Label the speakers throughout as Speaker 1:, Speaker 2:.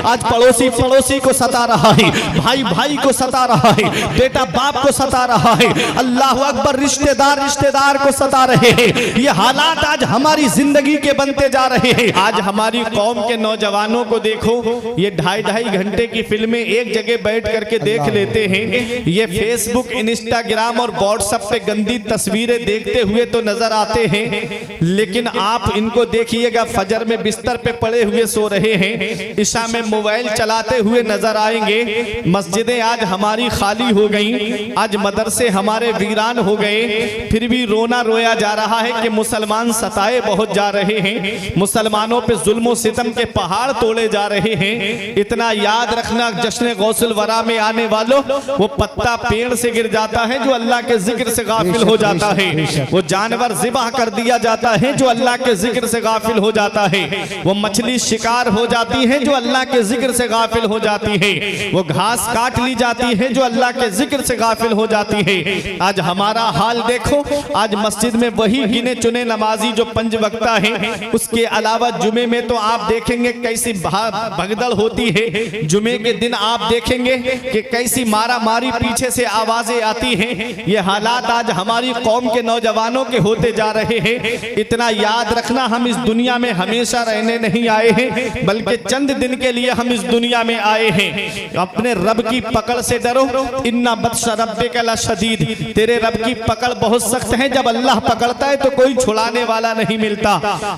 Speaker 1: आज पड़ोसी पड़ोसी को सता रहा है, भाई भाई को सता रहा है, बेटा बाप को सता रहा है, अल्लाह अकबर, रिश्तेदार रिश्तेदार को सता रहे हैं। ये हालात आज हमारी जिंदगी के बनते जा रहे हैं। आज हमारी कौम के नौजवानों को देखो, ये 2.5 घंटे की फिल्में एक जगह बैठ करके देख लेते हैं। ये फेसबुक, इंस्टाग्राम और व्हाट्सएप पे गंदी तस्वीरें देखते हुए तो नजर आते हैं, लेकिन आप इनको देखिएगा फजर में बिस्तर पे पड़े हुए सो रहे हैं, इशा में मोबाइल चलाते हुए नजर आएंगे। मस्जिदें आज हमारी खाली हो गई, आज मदरसे हमारे वीरान हो गए, फिर भी रोना रोया जा रहा है कि मुसलमान सताए बहुत जा रहे हैं, मुसलमानों पे जुल्म और सितम के पहाड़ तोड़े जा रहे हैं। इतना याद रखना, जश्न गौसुल वरा में आने वालों, वो पत्ता पेड़ से गिर जाता है जो अल्लाह के जिक्र से गाफिल हो जाता है, वो जानवर ज़िबह कर दिया जाता है जो अल्लाह के जिक्र से गाफिल हो जाता है, वो मछली शिकार हो जाती है जो अल्लाह के जिक्र से गाफिल हो जाती है, वो घास काट ली जाती है जो अल्लाह के जिक्र से गाफिल हो जाती है। आज हमारा हाल देखो, आज मस्जिद में वही गिने चुने नमाजी जो 5 वक्ता हैं, उसके अलावा जुमे में तो आप देखेंगे कैसी भगदड़ होती है। जुमे के दिन आप देखेंगे कि कैसी मारा मारी पीछे से आवाजें आती हैं। ये हालात आज हमारी कौम के नौजवानों के होते जा रहे हैं। इतना याद रखना, हम इस दुनिया में हमेशा रहने नहीं आए हैं, बल्कि चंद दिन के लिए हम इस दुनिया में आए हैं। अपने रब की पकड़ से डरो, इन्ना बत्श रब्बिका लशदीद, तेरे रब की पकड़ बहुत सख्त है। जब अल्लाह पकड़ता है तो कोई छुड़ाने वाला नहीं मिलता।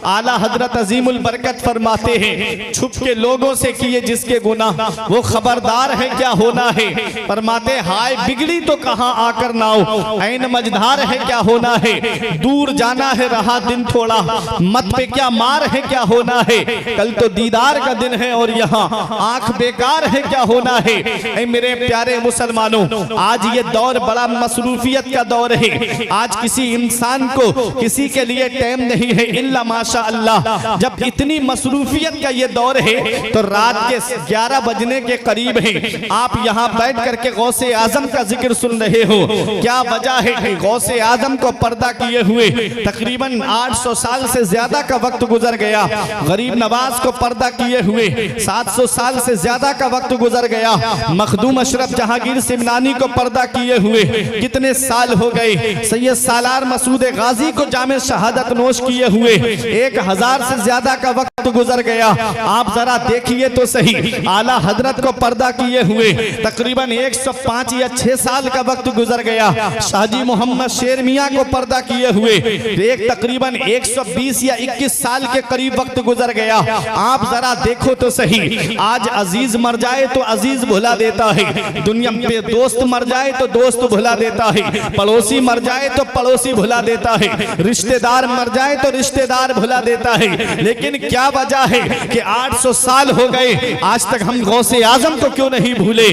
Speaker 1: आला हजरत अजीमुल बरकत फरमाते हैं, छुप के लोगों से किए जिसके गुनाह, वो खबरदार है क्या होना है। फरमाते हाय बिगड़ी तो कहां आकर नाओ, ऐन मझधार है क्या होना है। दूर जाना है रहा दिन थोड़ा, मत पे क्या मार है क्या होना है। कल तो दीदार का दिन है और यहाँ आंख बेकार है क्या होना है। ऐ मेरे प्यारे मुसलमानों, आज ये दौर बड़ा मसरूफियत का दौर है। आज किसी इंसान को किसी के लिए टाइम नहीं है इल्ला माशा अल्लाह। जब इतनी मसरूफियत का ये दौर है तो रात के 11 बजने के करीब है, आप यहाँ बैठ करके गौसे आजम का जिक्र सुन रहे हो। क्या वजह है कि गौसे आजम को पर्दा किए हुए तकरीबन 800 साल से ज्यादा का वक्त गुजर गया। गरीब नवाज को पर्दा किए हुए 700 साल से ज्यादा का वक्त गुजर गया। मखदूम अशरफ जहांगीर सिमनानी को पर्दा किए हुए कितने साल हो गए। सैयद सालार मसूद गाजी को जामे शहादत नोश किए हुए 1000 से ज्यादा का वक्त गुजर गया। आप जरा देखिए तो सही, आला हजरत को पर्दा किए हुए तकरीबन 105 या 6 साल का वक्त गुजर गया। शाहजी मोहम्मद शेर मियां को पर्दा किए हुए एक तकरीबन 120 या 21 साल के करीब वक्त गुजर गया। आप जरा देखो तो सही, आज अजीज मर जाए तो अजीज भुला देता है, दुनिया पे दोस्त मर जाए तो दोस्त भुला देता है, पड़ोसी मर जाए तो पड़ोसी भुला देता है, रिश्तेदार मर जाए तो रिश्तेदार भुला देता है। लेकिन क्या वजह है कि 800 साल हो गए, आज तक हम गौसे आजम को क्यों नहीं भूले,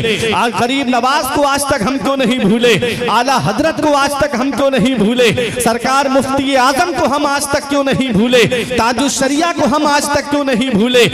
Speaker 1: गरीब नवाज को आज तक हम क्यों नहीं भूले, आला हजरत को आज तक हम क्यों नहीं भूले, सरकार मुफ्ती आजम को हम आज तक क्यों नहीं भूले, ताजुल शरिया को हम आज तक क्यों नहीं भूले,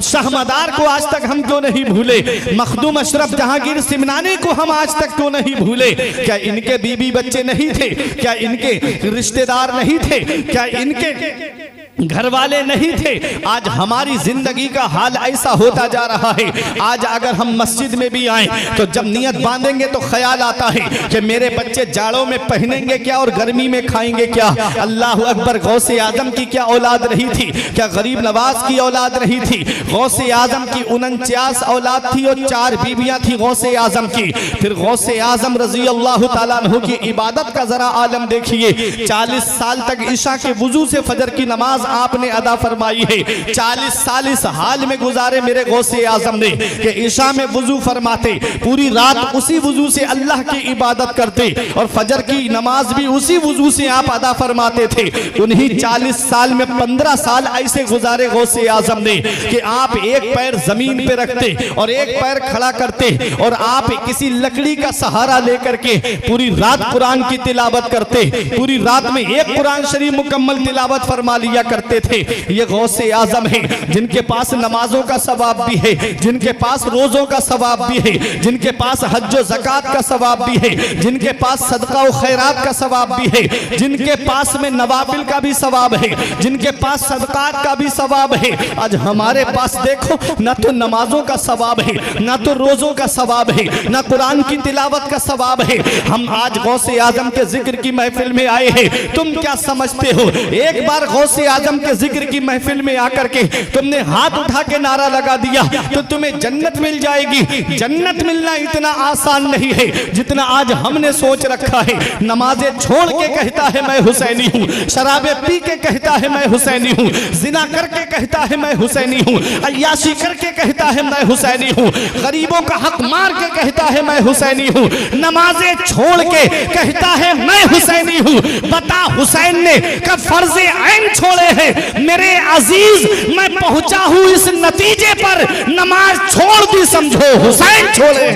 Speaker 1: शाहमदार को आज तक हम क्यों नहीं भूले, मखदूम अशरफ जहांगीर सिमनानी को हम आज तक क्यों नहीं भूले। क्या इनके बीबी बच्चे नहीं थे, क्या इनके रिश्तेदार नहीं थे, क्या इनके घर वाले नहीं थे। आज हमारी जिंदगी का हाल ऐसा होता जा रहा है। आज अगर हम मस्जिद में भी आए तो जब नियत बांधेंगे तो ख्याल आता है कि मेरे बच्चे जाड़ों में पहनेंगे क्या और गर्मी में खाएंगे क्या। अल्लाह अकबर, गौसे आजम की क्या औलाद रही थी, क्या गरीब नवाज की औलाद रही थी। गौसे आजम की 49 औलाद थी और 4 बीबियां थी गौसे आजम की। फिर गौसे आजम रजी अल्लाह तआला अन्हु की इबादत का जरा आलम देखिए। 40 साल तक ईशा के वुजू से फजर की नमाज आपने अदा फरमाई है। 40 साल इस हाल में गुजारे मेरे गौसे आजम ने कि ईशा में वुजू फरमाते, पूरी रात उसी वुजू से अल्लाह की इबादत करते और फजर की नमाज भी उसी वुजू से आप अदा फरमाते थे। उन्हीं 40 साल में 15 साल ऐसे गुजारे गौसे आजम ने कि आप एक पैर जमीन पे रखते और एक पैर खड़ा करते और आप किसी लकड़ी का सहारा लेकर के पूरी रात कुरान की तिलावत करते। पूरी रात में एक कुरान शरीफ मुकम्मल तिलावत फरमा लिया करते। करते थे ये गौसे आजम है, जिनके पास नमाजों का सवाब भी है, जिनके पास रोजों का सवाब भी है, जिनके पास हज व ज़कात का सवाब भी है, जिनके पास सदका व खैरात का सवाब भी है, जिनके पास में नवाफिल का भी सवाब है, जिनके पास सदकात का भी सवाब है। आज हमारे पास देखो ना तो नमाजों का सवाब है, ना तो रोजों का सवाब है, ना कुरान की तिलावत का सवाब है। हम आज गौसे आजम के जिक्र की महफिल में आए हैं। तुम क्या समझते हो एक बार गौसे आजम के जिक्र की महफिल में आकर के तुमने हाथ उठा के नारा लगा दिया तो तुम्हें जन्नत मिल जाएगी। जन्नत मिलना इतना आसान नहीं है जितना आज हमने सोच रखा है। नमाजें छोड़ के कहता है मैं हुसैनी हूँ, शराबे पी के कहता है मैं हुसैनी हूँ, जिना करके कहता है मैं हुसैनी हूँ, अय्याशी करके कहता है मैं हुसैनी हूँ, गरीबों का हक मार के कहता है मैं हुसैनी हूँ, नमाजें छोड़ के कहता है मैं हुसैनी हूँ। बता हुसैन ने कब फर्ज़े ऐन छोड़े हैं? मेरे अजीज मैं पहुंचा हूँ इस नतीजे पर, नमाज छोड़ दी समझो हुसैन छोड़े।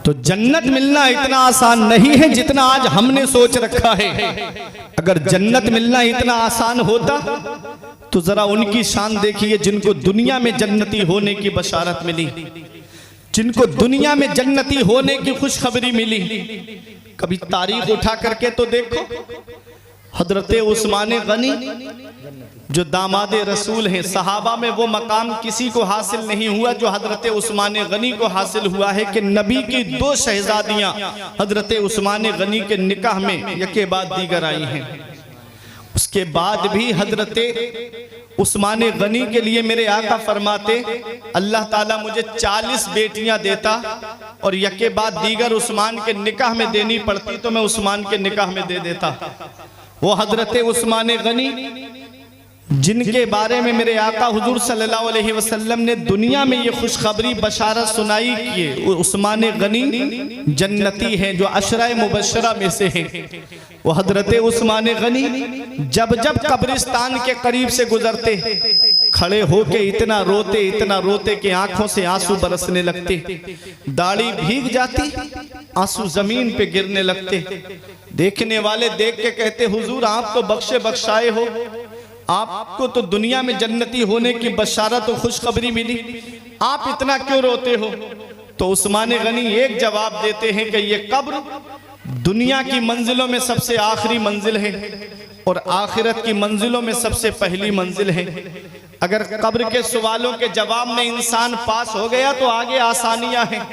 Speaker 1: तो जन्नत मिलना इतना आसान नहीं है जितना आज हमने सोच रखा है। अगर जन्नत मिलना इतना आसान होता तो जरा उनकी शान देखिए जिनको दुनिया में जन्नती होने की बशारत मिली, जिनको दुनिया में जन्नती होने की खुशखबरी मिली। कभी तारीख उठा करके तो देखो, हजरत उस्मान गनी जो दामादे रसूल हैं, सहाबा में वो मकाम किसी को हासिल नहीं हुआ जो हजरत उस्मान गनी को हासिल हुआ है कि नबी की 2 शहजादियां हजरत उस्मान गनी के निकाह में यके बाद दीगर आई हैं। उसके बाद भी हजरत उस्मान गनी के लिए मेरे आका फरमाते अल्लाह ताला मुझे 40 बेटियां देता और यके बाद दीगर उस्मान के निकाह में देनी पड़ती तो मैं उस्मान के निकाह में दे देता। वो हजरत उस्मान गनी जिनके बारे में मेरे आका हुजूर सल्लल्लाहु अलैहि वसल्लम ने दुनिया में ये खुशखबरी बशारत सुनाई कि उस्मान गनी जन्नती हैं, जो अशराए मुबशरा में से हैं। वो हजरत उस्मान गनी जब जब कब्रिस्तान के करीब से गुजरते खड़े होके इतना रोते कि आंखों से आंसू बरसने लगते, दाढ़ी भीग जाती, आंसू जमीन पे गिरने लगते। देखने वाले देख के कहते हुजूर आप तो बख्शे बख्शाए हो, आपको तो दुनिया में जन्नती होने की बशारत और खुशखबरी मिली, आप इतना क्यों रोते हो? तो उस्मान गनी एक जवाब देते हैं कि ये कब्र दुनिया की मंजिलों में सबसे आखिरी मंजिल है और आखिरत की मंजिलों में सबसे पहली मंजिल है। अगर कब्र के सवालों के जवाब में इंसान पास हो गया तो आगे आसानियां हैं,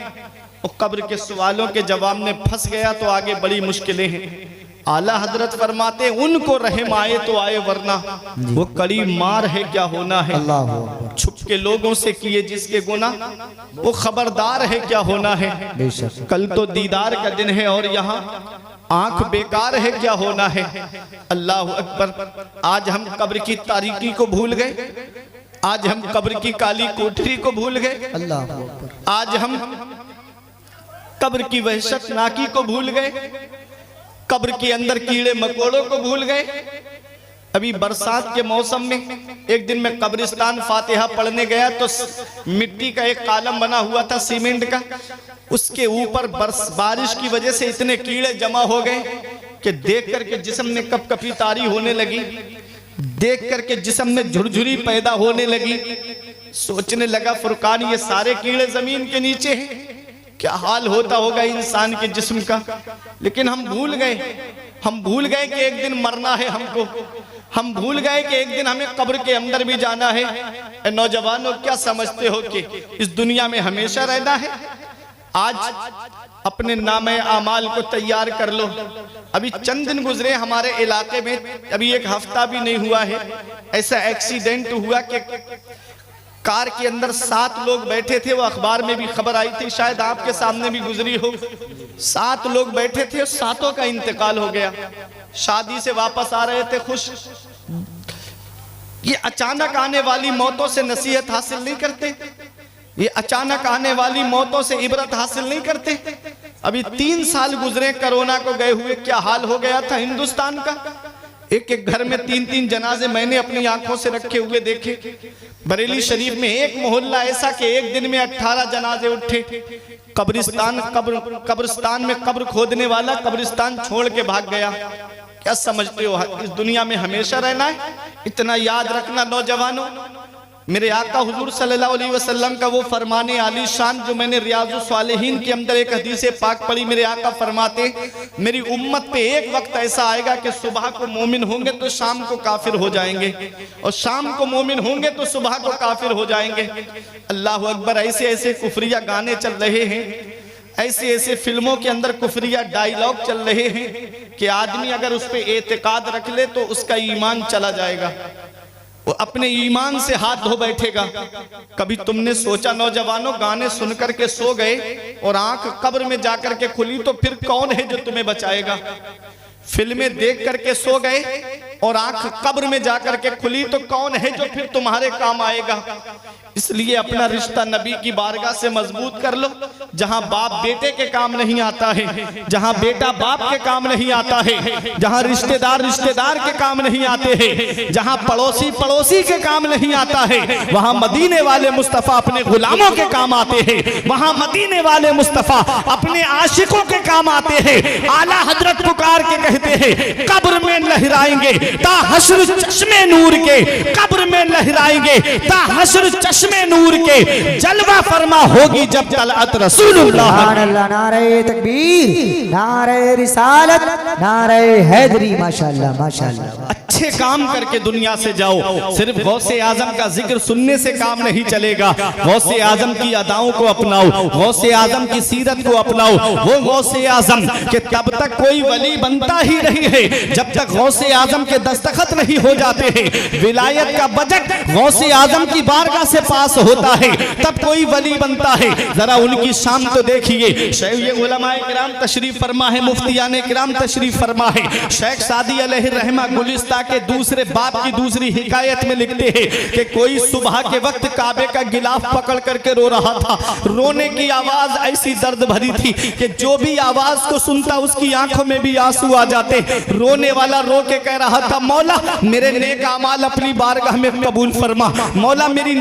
Speaker 1: और कब्र के सवालों के जवाब में फंस गया तो आगे बड़ी मुश्किलें हैं। आला हजरत फरमाते उनको रहम आए तो आए वरना वो कड़ी मार है क्या होना है। छुप के लोगों से किए जिसके गुनाह वो खबरदार है क्या होना है। कल तो दीदार का दिन है और यहाँ आंख बेकार है क्या होना है। अल्लाह अकबर। आज हम कब्र की तारीकी को भूल गए, आज हम कब्र की काली कोठरी को भूल गए, आज हम कब्र की वहशतनाकी को भूल गए, कब्र के अंदर कीड़े मकोड़ों को भूल गए। अभी बरसात के मौसम में एक दिन मैं कब्रिस्तान फातिहा पढ़ने गया तो मिट्टी का एक कॉलम बना हुआ था सीमेंट का, उसके ऊपर बारिश की वजह से इतने कीड़े जमा हो गए कि देख करके जिस्म में कपकपी तारी होने लगी, देख करके जिस्म में झुरझुरी पैदा होने लगी। सोचने लगा फुरकान ये सारे कीड़े जमीन के नीचे हैं, क्या हाल होता होगा इंसान के जिस्म का। लेकिन हम भूल गए कि एक दिन मरना है हमको, हम भूल गए कि एक दिन हमें कब्र के अंदर भी जाना है। नौजवानों क्या समझते हो कि इस दुनिया में हमेशा रहना है? आज अपने नामे आमाल को तैयार कर लो। अभी चंद दिन गुजरे हमारे इलाके में, अभी एक हफ्ता भी नहीं हुआ है, ऐसा एक्सीडेंट हुआ कि कार के अंदर 7 लोग बैठे थे। वो अखबार में भी खबर आई थी, शायद आपके सामने भी गुजरी हो। 7 लोग बैठे थे, 7 का इंतकाल हो गया। शादी से वापस आ रहे थे खुश। ये अचानक आने वाली मौतों से नसीहत हासिल नहीं करते, ये अचानक आने वाली मौतों से इबरत हासिल नहीं करते। अभी 3 साल गुजरे कोरोना को गए हुए, क्या हाल हो गया था हिंदुस्तान का। एक एक घर में 3-3 जनाजे मैंने अपनी आंखों से रखे हुए देखे। बरेली शरीफ में एक मोहल्ला ऐसा कि एक दिन में 18 जनाजे उठे। कब्रिस्तान में कब्र खोदने वाला कब्रिस्तान छोड़ के भाग गया। क्या समझते हो इस दुनिया में हमेशा रहना है? इतना याद रखना नौजवानों, मेरे आका हुजूर सल्लल्लाहु अलैहि वसल्लम का वो फरमाने आली शान जो मैंने रियाजुस सालिहीन के अंदर एक हदीस पाक पढ़ी। मेरे आका फरमाते, मेरी उम्मत पे एक वक्त ऐसा आएगा कि सुबह को मोमिन होंगे तो शाम को काफिर हो जाएंगे, और शाम को मोमिन होंगे तो सुबह को काफिर हो जाएंगे। अल्लाह अकबर। ऐसे ऐसे कुफरिया गाने चल रहे हैं, ऐसे ऐसे फिल्मों के अंदर कुफरिया डायलॉग चल रहे हैं कि आदमी अगर उस पर एतकाद रख ले तो उसका ईमान चला जाएगा, वो अपने ईमान से हाथ धो बैठेगा। कभी तुमने सोचा नौजवानों, गाने सुन करके सो गए और आंख कब्र में जाकर के खुली तो फिर कौन है जो तुम्हें बचाएगा? फिल्में देख करके सो गए और आंख कब्र में जाकर के खुली तो कौन है जो फिर तुम्हारे काम आएगा? इसलिए अपना रिश्ता नबी की बारगाह से मजबूत कर लो। जहां बाप बेटे के काम नहीं आता है, जहां बेटा बाप के काम नहीं आता है, जहां रिश्तेदार रिश्तेदार के काम नहीं आते हैं, जहां पड़ोसी पड़ोसी के काम नहीं आता है, वहां मदीने वाले मुस्तफा अपने गुलामों के काम आते हैं, वहां मदीने वाले मुस्तफा अपने आशिकों के काम आते हैं। आला हजरत पुकार के कहते हैं, कब्र में लहराएंगे ता हश्र चश्मे नूर के, कब्र में लहराएंगे ता हश्र चश्मे नूर के, जलवा फरमा होगी जब तलअत रसूलुल्लाह।
Speaker 2: नारे तकबीर, नारे रिसालत, नारे हैदरी। माशाअल्लाह माशाअल्लाह।
Speaker 1: अच्छे काम करके दुनिया से जाओ। सिर्फ गौसे आजम का जिक्र सुनने से काम नहीं चलेगा। गौसे आजम की अदाओं को अपनाओ, गौसे आजम की सीरत को अपनाओ। वो गौसे आजम के तब तक कोई वली बनता ही नहीं है जब तक गौसे आजम के दस्तखत नहीं हो जाते हैं। विलायत का बजट गौसे आजम की बारगाह से पास होता है तब कोई वली बनता है। जरा उनकी शान तो देखिए। ये उलमाए किराम तशरीफ फरमा है, मुफ्तियाने किराम तशरीफ फरमा है। शेख सादी अलैहि रहमा गुलिस्ता के दूसरे बाप की दूसरी हिकायत में लिखते हैं कि कोई सुबह के वक्त काबे का गिलाफ पकड़ करके रो रहा था। रोने की आवाज ऐसी दर्द भरी थी कि जो भी आवाज को सुनता उसकी आंखों में भी आंसू आ जाते। रोने वाला रो के कह रहा था, मौला मेरे नेक अमाल अपनी बारगाह में कबूल फरमा, मौला मेरी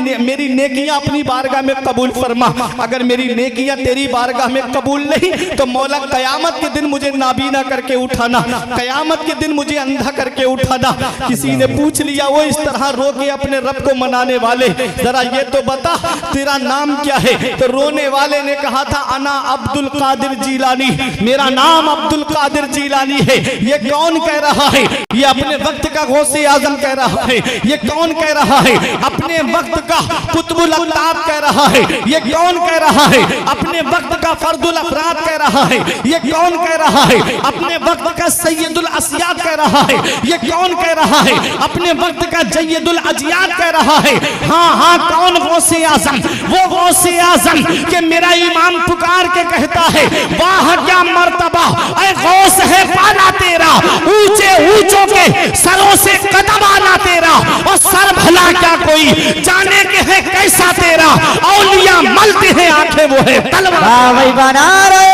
Speaker 1: नेकियां अपनी बारगाह में कबूल फरमा। अगर मेरी नेकियां तेरी बारगाह में कबूल नहीं तो मौला कयामत के दिन मुझे नाबीना करके उठाना, कयामत के दिन मुझे अंधा करके उठाना। किसी ने पूछ लिया, वो इस तरह रो के अपने रब को मनाने वाले, जरा ये तो बता तेरा नाम क्या है? तो रोने वाले ने कहा था, अना अब्दुल कादिर जीलानी, मेरा नाम अब्दुल कादिर जीलानी है। ये कौन कह रहा है? ये अपने वक्त का गौसे आजम कह रहा है। ये कौन कह रहा है? अपने वक्त का कुतुबुल अल्ताफ कह रहा है। ये कौन कह रहा है? अपने वक्त का फर्दुल अफराद कह रहा है। ये कौन कह रहा है? अपने वक्त का सैयदुल अस्याद कह रहा है। ये कौन कह रहा है? अपने वक्त का जय्यदुल अजियाद कह रहा है। हाँ हाँ, कौन गौसे आजम? वो गौसे आजम के मेरा इमाम पुकार के कहता है, वाह क्या मर्तबा ऐ गौस है पाना तेरा, ऊंचे ऊंचों के सरों से कदम आना तेरा, और सर भला क्या कोई जाने के है कैसा तेरा, औलिया मलते हैं आंखें वो है तलवार।
Speaker 2: नारे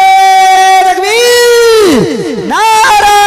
Speaker 2: तकबीर, नारे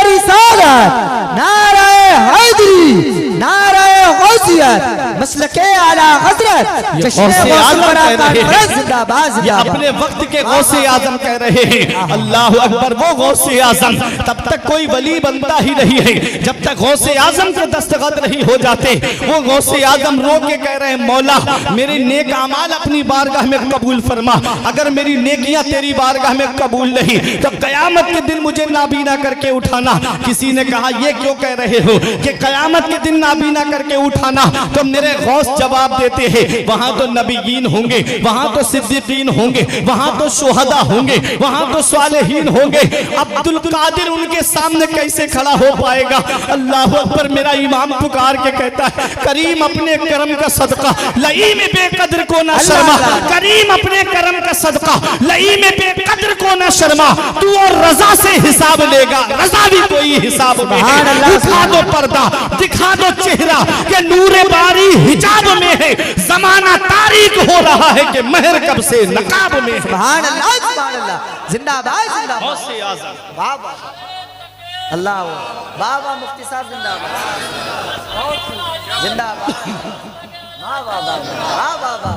Speaker 2: रिसालत, नारे हैदरी, नारे गौसियत, मसलके आला हजरत,
Speaker 1: गौसे आजम कह रहे हैं।
Speaker 2: जिंदाबाद
Speaker 1: ये अपने वक्त के गौसे आजम कह रहे हैं। अल्लाह अकबर। वो गौसे आजम तब तक कोई वली बनता ही नहीं है जब तक गौसे आजम के दस्तखत नहीं हो जाते। वो गौसे आजम रो के कह रहे हैं, मौला मेरे नेक अमाल अपनी बारगाह में कबूल फरमा, अगर मेरी नेकियां तेरी बारगाह में कबूल नहीं तो कयामत के दिन मुझे नाबीना करके उठाना। किसी ने कहा, ये क्यों कह रहे हो कि कयामत के दिन नाबीना करके उठाना? तो मेरे गौस जवाब देते हैं, वहां तो नबीयीन होंगे, वहां तो सिद्दीकीन होंगे, वहां तो शुहदा होंगे, वहां तो सालेहीन होंगे। अब्दुल कादिर उनके सामने कैसे खड़ा हो पाएगा? अल्लाह अकबर। मेरा इमाम पुकार के कहता है, करीम अपने करम का सदका लई में बेकदर को ना शर्मा, करीम अपने करम का सदका लई में बेकदर को ना शर्मा, तू और रजा से हिसाब लेगा, रजा भी कोई हिसाब नहीं। उठा दो पर्दा, दिखा दो चेहरा के नूरे बारी हिजाब में है, जमाना तारीख हो रहा है कि महर कब से नकाब में है।
Speaker 2: सुभान अल्लाह, सुभान अल्लाह, जिंदाबाद जिंदाबाद।
Speaker 1: गौसे आजम,
Speaker 2: वाह वाह, अल्लाह वाह वाह, मुफ्ती साहब जिंदाबाद जिंदाबाद, वाह वाह वाह वाह वाह वाह।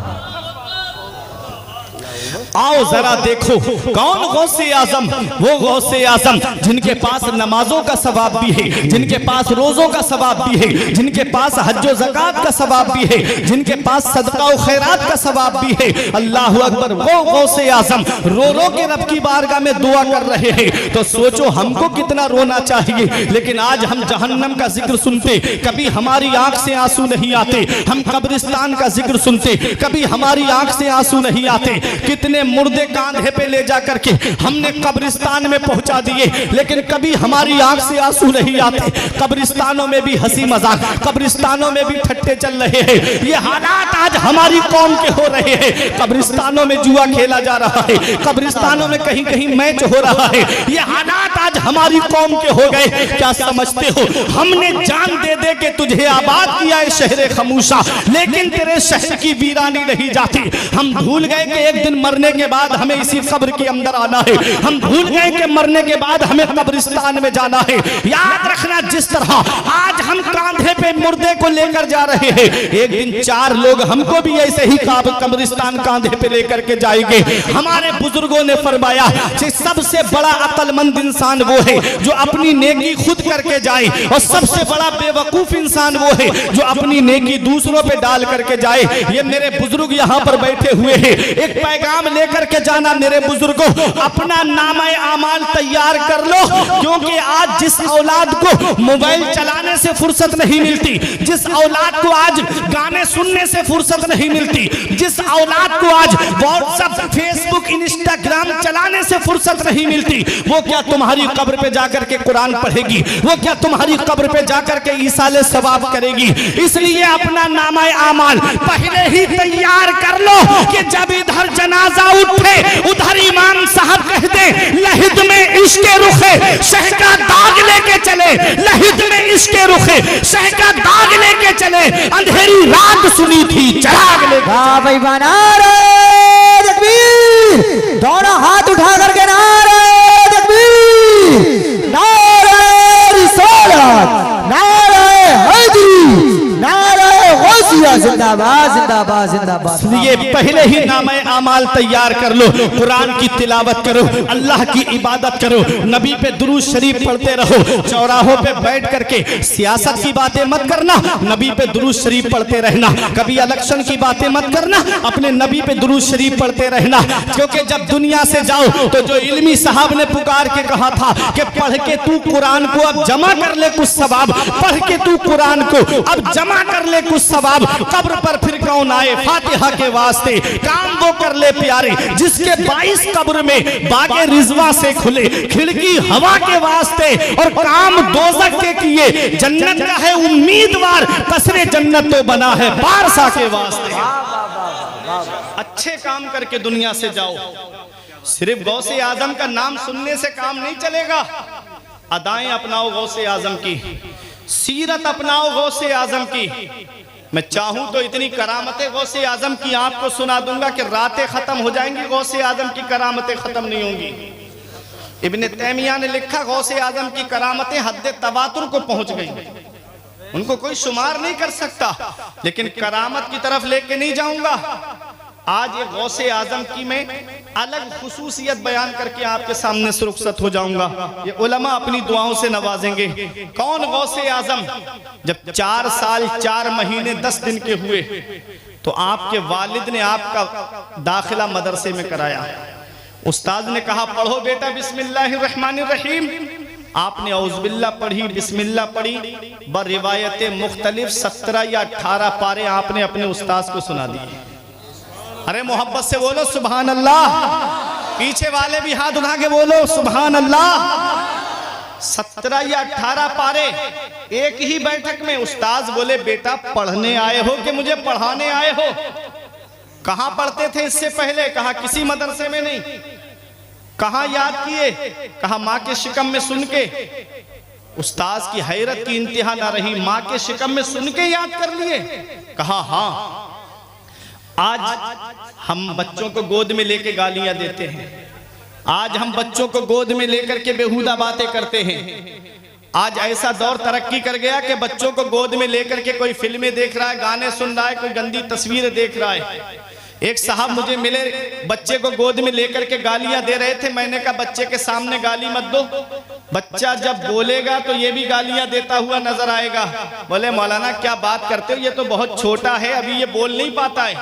Speaker 1: आओ जरा देखो कौन गौसे आजम, वो गौसे आजम जिनके पास नमाजों का सवाब भी है, जिनके पास रोजों का सवाब भी है, जिनके पास हज्जो ज़कात का सवाब भी है, जिनके पास सदका और खैरात का सवाब भी है। अल्लाह अकबर, वो गौसे आजम रो रो के रब की बारगाह में दुआ कर रहे हैं। तो सोचो हमको कितना रोना चाहिए। लेकिन आज हम जहन्नम का जिक्र सुनते, कभी हमारी आंख से आंसू नहीं आते। हम कब्रिस्तान का जिक्र सुनते, कभी हमारी आंख से आंसू नहीं आते। कितने मुर्दे कांधे पे ले जा करके हमने कब्रिस्तान में पहुंचा दिए, लेकिन कभी हमारी आंख से आंसू नहीं आते। कब्रिस्तानों में भी हंसी मजाक, कब्रिस्तानों में भी ठट्टे चल रहे हैं। ये हालात आज हमारी कौम के हो रहे हैं। कब्रिस्तानों में जुआ खेला जा रहा है, कब्रिस्तानों में कहीं कहीं मैच हो रहा है। ये हालात आज हमारी कौम के हो गए। क्या समझते हो हमने जान दे दे के तुझे आबाद किया है शहर खमूशा, लेकिन तेरे शहर की वीरानी नहीं जाती। हम भूल गए कि एक दिन मरने के बाद हमें इसी कब्र के अंदर आना है। हम भूल गए कि मरने के बाद हमें कब्रिस्तान में जाना है। याद रखना, जिस तरह आज हम कांधे पे मुर्दे को लेकर जा रहे हैं, एक दिन 4 लोग हमको भी ऐसे ही कब्रिस्तान कांधे पे लेकर के जाएंगे। हमारे बुजुर्गों ने फरमाया कि सबसे बड़ा अक्लमंद इंसान वो है जो अपनी नेकी खुद करके जाए, और सबसे बड़ा बेवकूफ इंसान वो है जो अपनी नेकी दूसरों पे डाल करके जाए। ये मेरे बुजुर्ग यहाँ पर बैठे हुए हैं, एक पैगाम लेकर के जाना मेरे बुजुर्गों, अपना नामे आमाल तैयार कर लो, क्योंकि आज जिस औलाद को मोबाइल चलाने से फुर्सत नहीं मिलती, जिस औलाद को आज गाने सुनने से फुर्सत नहीं मिलती, जिस औलाद को आज व्हाट्सएप, फेसबुक, इंस्टाग्राम चलाने से फुर्सत नहीं मिलती, वो क्या तुम्हारी कब्र पे जाकर के कुरान पढ़ेगी? वो क्या तुम्हारी कब्र पे जाकर के ईसाले सवाब करेगी? इसलिए अपना नामा आमाल पहले ही तैयार कर लो कि जब इधर जनाजा उठे उधर इमाम साहब कह दे लहिद में इश्के रुखे शह का दाग लेके चले, लहिद में इश्के रुखे शह का दाग लेके चले, अंधेरी रात सुनी थी चराग लेके।
Speaker 2: हाँ भाई, नारे तकबीर, दोनों हाथ उठा करके नारे तकबीर, नारे रिसालत, नारे हैदरी, नारे गौसिया, जिंदाबाद जिंदाबाद जिंदाबाद।
Speaker 1: ये पहले ही नामे आमाल तैयार कर लो, कुरान की तिलावत करो, अल्लाह की इबादत करो, नबी पे दुरूद शरीफ पढ़ते रहो, चौराहों पे बैठ करके सियासत की बातें मत करना, नबी पे दुरूद शरीफ पढ़ते रहना। कभी इलेक्शन की बातें मत करना, अपने नबी पे दुरूद शरीफ पढ़ते रहना। क्योंकि जब दुनिया से जाओ तो जो इल्मी साहब ने पुकार के कहा था कि पढ़ के तू कुरान को अब जमा कर ले कुछ सवाब, पढ़ के तू कुरान को अब जमा कर ले कुछ सवाब, कब्र पर फिर कौन आए फातिहा के वास्ते, काम वो कर ले प्यारे जिसके 22 कब्र में बागे रिजवा से खुले, खिड़की हवा के वास्ते और काम दोजख के किए, जन्नत का है उम्मीदवार, कसरे जन्नत तो बना है बारसा के वास्ते। अच्छे काम करके दुनिया से जाओ। सिर्फ गौसे आजम का नाम सुनने से काम नहीं चलेगा, अदाएं अपनाओ गौसे आजम की, सीरत अपनाओ गौसे आजम की। मैं चाहूं तो इतनी करामतें गौसे आजम की आपको सुना दूंगा कि रातें खत्म हो जाएंगी, गौसे आजम की करामतें खत्म नहीं होंगी। इब्ने तैमिया ने लिखा गौसे आजम की करामतें हद्दे तवातुर को पहुंच गई, उनको कोई शुमार नहीं कर सकता, लेकिन करामत की तरफ लेके नहीं जाऊंगा। आज ये गौसे आजम की मैं अलग खुसूसियत बयान करके आपके सामने सुरक्षित हो जाऊंगा। ये उलमा अपनी दुआओं से नवाजेंगे। कौन गौसे आजम? जब 4 साल 4 महीने 10 दिन के हुए तो आपके वालिद ने आपका दाखिला मदरसे में कराया। उस्ताद ने कहा पढ़ो बेटा बिस्मिल्लाहिर्रहमानिर्रहीम, आपने औज़ुबिल्लाह पढ़ी, बिस्मिल्लाह पढ़ी, ब रिवायत मुख्तलिफ 17 या 18 पारे आपने अपने उस्ताद को सुना दिए। अरे मोहब्बत से बोलो सुभान अल्लाह, पीछे वाले भी हाथ उठा के बोलो सुभान अल्लाह। 17 या 18 पारे एक ही बैठक में। उस्ताद बोले बेटा पढ़ने आए हो कि मुझे पढ़ाने आए हो? कहां पढ़ते थे इससे पहले? कहा किसी मदरसे में नहीं। कहां याद किए? कहा माँ के शिकम में सुन के। उस्ताद की हैरत की इंतहा ना रही, माँ के शिकम में सुन के याद कर लिए? कहा हाँ। आज हम बच्चों को गोद में लेके गालियां देते हैं, आज हम बच्चों को गोद में लेकर के बेहुदा बातें करते हैं। आज ऐसा दौर तरक्की कर गया कि बच्चों को गोद में लेकर के कोई फिल्में देख रहा है, गाने सुन रहा है, कोई गंदी तस्वीरें देख रहा है। एक साहब मुझे मिले, बच्चे को गोद में लेकर के गालियां दे रहे थे। मैंने कहा बच्चे के सामने गाली मत दो, बच्चा जब बोलेगा तो ये भी गालियां देता हुआ नजर आएगा। बोले मौलाना क्या बात करते हो, ये तो बहुत छोटा है, अभी ये बोल नहीं पाता है,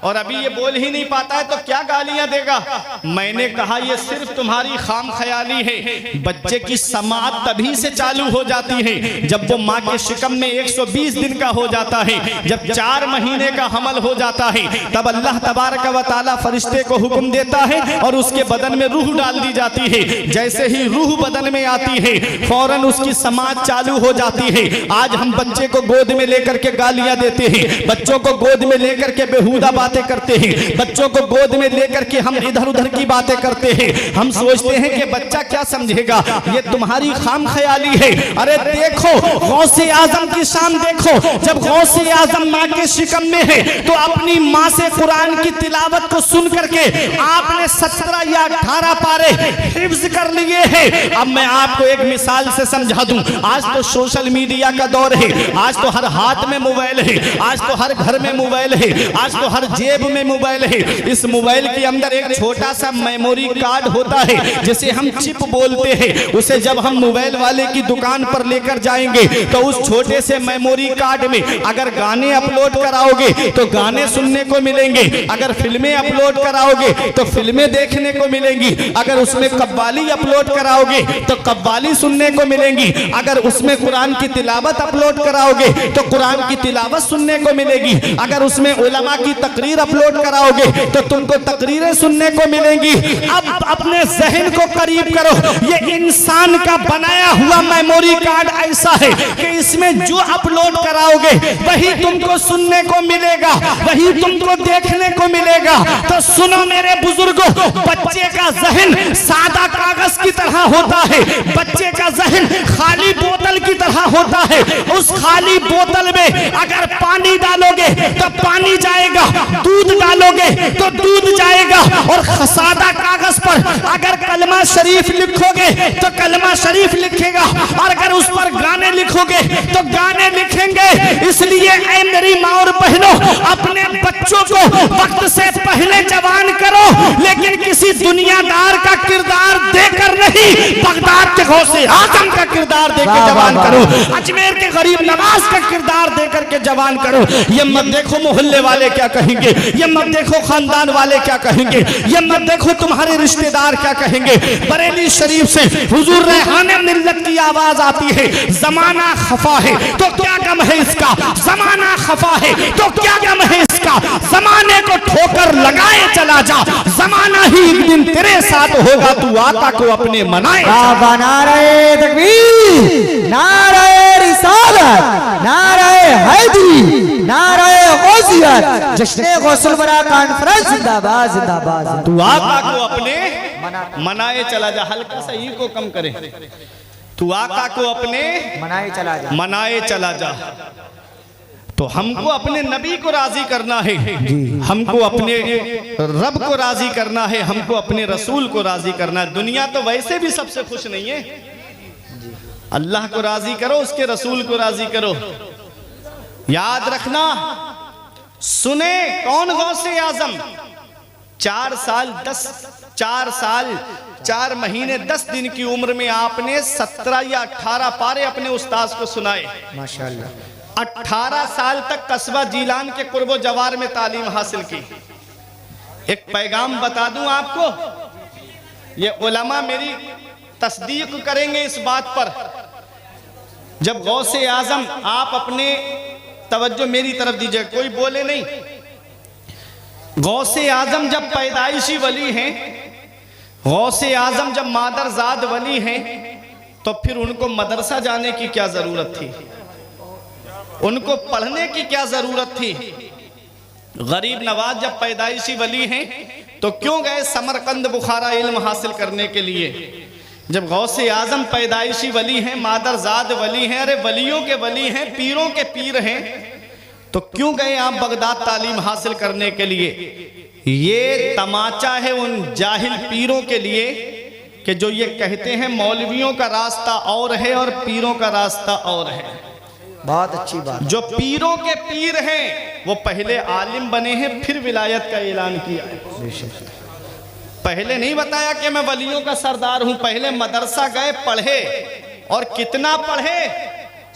Speaker 1: और अभी ये बोल ही नहीं पाता है तो क्या गालियां देगा। मैंने कहा ये सिर्फ तुम्हारी खाम ख्याली है। बच्चे की समाअत तभी से चालू हो जाती है जब वो माँ के शिकम में 120 दिन का हो जाता है, जब 4 महीने का हमल हो जाता है, तब अल्लाह तबारक व तआला फरिश्ते को हुक्म देता है और उसके बदन में रूह डाल दी जाती है। जैसे ही रूह बदन में आती है फौरन उसकी समाअत चालू हो जाती है। आज हम बच्चे को गोद में लेकर के गालियां देते हैं, बच्चों को गोद में लेकर के बेहुदा बातें करते हैं, बच्चों को गोद में लेकर के हम इधर उधर की बातें करते हैं। हम सोचते हैं कि बच्चा क्या समझेगा, ये तुम्हारी खाम ख्याली है। अरे देखो गौसे आजम की शान देखो, जब गौसे आजम माँ के शिकम में है तो अपनी माँ से कुरान की तिलावत को सुन करके आपने 17 या 18 पारे हिफ्ज कर लिए हैं। अब मैं आपको एक मिसाल से समझा दूं। आज तो सोशल मीडिया का दौर है, आज तो हर हाथ में मोबाइल है, आज तो हर घर में मोबाइल है, आज तो हर जेब में मोबाइल है। इस मोबाइल के अंदर एक छोटा सा मेमोरी कार्ड होता है जिसे हम चिप बोलते हैं। उसे जब हम मोबाइल वाले की दुकान पर लेकर जाएंगे तो उस छोटे से मेमोरी कार्ड में अगर गाने अपलोड कराओगे तो गाने सुनने को मिलेंगे, अगर फिल्में अपलोड कराओगे तो फिल्में देखने को मिलेंगी, अगर उसमें कव्वाली अपलोड कराओगे तो कव्वाली सुनने को मिलेंगी, अगर उसमें कुरान की तिलावत अपलोड कराओगे तो कुरान की तिलावत सुनने को मिलेगी, अगर उसमें उलमा की तकरीर अपलोड कराओगे तो तुमको तकरीरें सुनने को मिलेंगी। अब अपने जहन को करीब करो, ये इंसान का बनाया हुआ मेमोरी कार्ड ऐसा है कि इसमें जो अपलोड कराओगे वही तुमको सुनने को मिलेगा, वही तुमको देखने को मिलेगा। तो सुनो मेरे बुजुर्गों, बच्चे का जहन सादा कागज की तरह होता है, बच्चे का जहन खाली बोतल की तरह होता है। उस खाली बोतल में अगर पानी डालोगे तो पानी जाएगा, दूध डालोगे तो दूध जाएगा, और सादा कागज पर अगर कलमा शरीफ लिखोगे तो कलमा शरीफ लिखेगा, और अगर उस पर गाने लिखोगे तो गाने लिखेंगे। इसलिए ऐ मेरी माँ और बहनों, अपने बच्चों को वक्त से पहले जवान करो, लेकिन किसी दुनियादार का किरदार देकर नहीं, बगदाद के गौसे आजम का किरदार देकर जवान करो, अजमेर के गरीब नवाज का किरदार देकर के जवान करो। ये मत देखो मोहल्ले वाले क्या कहेंगे, ये मत देखो खानदान वाले क्या कहेंगे, ये मत देखो तुम्हारे रिश्तेदार क्या कहेंगे। बरेली शरीफ से हुजूर रेहाने मिल्लत की आवाज आती है, जमाना खफा है तो क्या गम है इसका, जमाना खफा है तो क्या गम है इसका, जमाने को ठोकर लगाए चला जा, जमाना ही एक दिन तेरे साथ होगा, तू आका को अपने मनाए।
Speaker 2: नारे तकबीर, नारे रिसालत, नारे हैदरी, नारे गौसियत, जश्न गौसुल बरा कॉन्फ्रेंस जिंदाबाद जिंदाबाद।
Speaker 1: तू आका को अपने मनाए चला जा, हल्का सा ई को कम करे, तू आका को अपने
Speaker 2: मनाए चला जा,
Speaker 1: मनाए चला जा। तो हमको अपने नबी को राजी करना है, हमको अपने रब को राजी करना है, हमको अपने रसूल को राजी करना है। दुनिया तो वैसे भी सबसे खुश नहीं है, अल्लाह को राजी करो, उसके रसूल को राजी करो। याद रखना, सुने कौन गौसे आजम, 4 साल 4 महीने 10 दिन की उम्र में आपने 17 या 18 पारे अपने उस्ताद को सुनाए
Speaker 2: माशाअल्लाह।
Speaker 1: 18 साल तक कस्बा जीलान के कुर्बो जवार में तालीम हासिल की। एक पैगाम बता दूं आपको, ये उलमा मेरी तस्दीक करेंगे इस बात पर, जब गौसे आजम, आप अपने तवज्जो मेरी तरफ दीजिए, कोई बोले नहीं। गौसे आजम जब पैदाइशी वली हैं, गौसे आजम जब मादरजाद वली हैं, तो फिर उनको मदरसा जाने की क्या जरूरत थी, उनको पढ़ने की क्या जरूरत थी। गरीब नवाज जब पैदाइशी वली हैं तो क्यों गए समरकंद बुखारा इल्म हासिल करने के लिए। जब गौसे आजम पैदाइशी वली हैं, मादरजाद वली हैं, अरे वलियों के वली हैं, पीरों के पीर हैं, तो क्यों गए आप बगदाद तालीम हासिल करने के लिए। ये तमाचा है उन जाहिल पीरों के लिए कि जो ये कहते हैं मौलवियों का रास्ता और है और पीरों का रास्ता और है।
Speaker 2: बहुत अच्छी बात।
Speaker 1: जो पीरों के पीर हैं वो पहले आलिम बने हैं, फिर विलायत का ऐलान किया है। पहले नहीं बताया कि मैं वलियों का सरदार हूं, पहले मदरसा गए, पढ़े, और कितना पढ़े,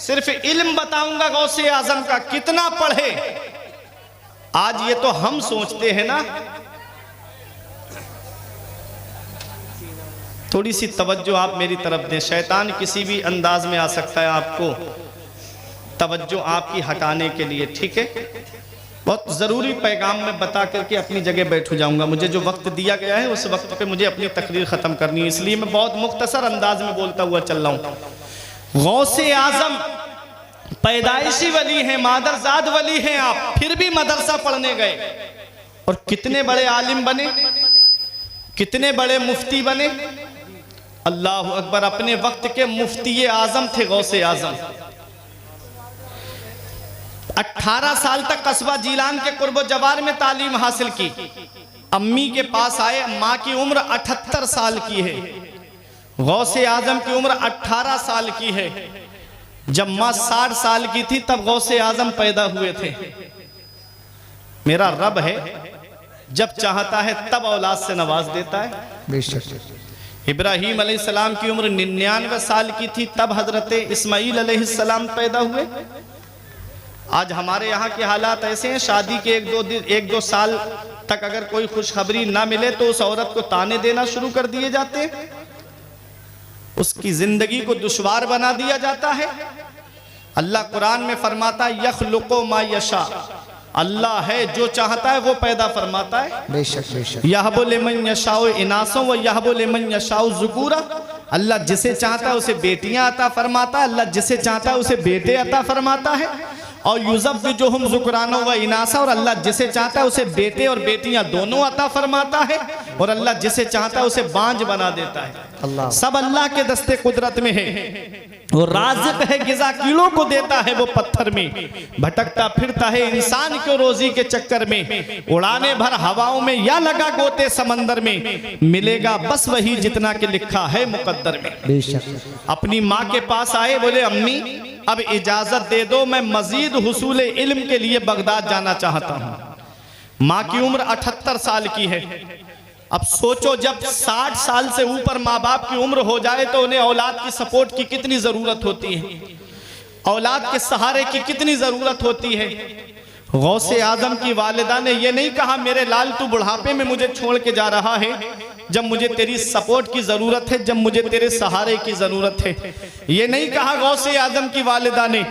Speaker 1: सिर्फ इल्म बताऊंगा गौसे आजम का, कितना पढ़े। आज ये तो हम सोचते हैं ना, थोड़ी सी तवज्जो आप मेरी तरफ दें। शैतान किसी भी अंदाज में आ सकता है आपको तवज्जो आपकी हटाने के लिए, ठीक है। बहुत ज़रूरी पैगाम में बता करके अपनी जगह बैठ जाऊंगा। मुझे जो वक्त दिया गया है उस वक्त पे मुझे अपनी तकरीर ख़त्म करनी है, इसलिए मैं बहुत मुख्तसर अंदाज में बोलता हुआ चल रहा हूँ। गौसे आज़म पैदाइशी वली हैं, मादरजाद वली हैं आप, फिर भी मदरसा पढ़ने गए और कितने बड़े आलिम बने, कितने बड़े मुफ्ती बने। अल्लाह अकबर, अपने वक्त के मुफ्ती आजम थे गौसे आजम। 18 साल तक कस्बा जीलान के कुर्बो जवार में तालीम हासिल की। अम्मी के पास आए, माँ की उम्र 78 साल की है, गौसे आजम की उम्र 18 साल की है। जब माँ 60 साल की थी तब गौसे आजम पैदा हुए थे। मेरा रब है, जब चाहता है तब औलाद से नवाज देता है।
Speaker 2: बेशक।
Speaker 1: इब्राहीम अलैहिस्सलाम की उम्र 99 साल की थी, तब हजरत इस्माईल अलैहिस्सलाम पैदा हुए। आज हमारे यहाँ के हालात ऐसे हैं, शादी के एक दो साल तक अगर कोई खुशखबरी ना मिले तो उस औरत को ताने देना शुरू कर दिए जाते हैं, उसकी जिंदगी को दुश्वार बना दिया जाता है। अल्लाह कुरान में फरमाता है यखलुकु मा यशा, अल्लाह है जो चाहता है वो पैदा फरमाता है।
Speaker 2: बेशक बेशक।
Speaker 1: यहबु लिमन यशाउ इनासों व यहबु लिमन यशाउ ज़ुकूरा, अल्लाह जिसे चाहता है उसे बेटियां अता फरमाता है, अल्लाह जिसे चाहता है उसे बेटे अता फरमाता है। और युज़व्विजुहुम ज़ुकराना व इनासा, और अल्लाह जिसे चाहता है उसे बेटे और बेटियां दोनों अता फरमाता है, और अल्लाह जिसे चाहता है उसे बांझ बना देता है।
Speaker 2: अल्लाह
Speaker 1: सब अल्लाह के दस्ते कुदरत में है। वो राज़िक है, गिज़ा कीड़ों को देता है वो पत्थर में, भटकता फिरता है इंसान को रोजी के चक्कर में, उड़ाने भर हवाओं में या लगा गोते समंदर में, मिलेगा बस वही जितना के लिखा है मुकद्दर में।
Speaker 2: बेशक।
Speaker 1: अपनी माँ के पास आए, बोले अम्मी अब इजाजत दे दो, मैं मजीद हुसूल इल्म के लिए बगदाद जाना चाहता हूँ। माँ की उम्र 78 साल की है। अब सोचो जब 60 साल से ऊपर माँ बाप की उम्र हो जाए तो उन्हें औलाद की सपोर्ट की कितनी जरूरत होती है, औलाद के सहारे की कितनी जरूरत होती है। गौसे आजम की वालिदा ने यह नहीं कहा मेरे लाल तू बुढ़ापे में मुझे छोड़ के जा रहा है, जब मुझे तेरी सपोर्ट की जरूरत है, जब मुझे तेरे सहारे की जरूरत है। ये नहीं कहा गौसे आजम की वालिदा ने,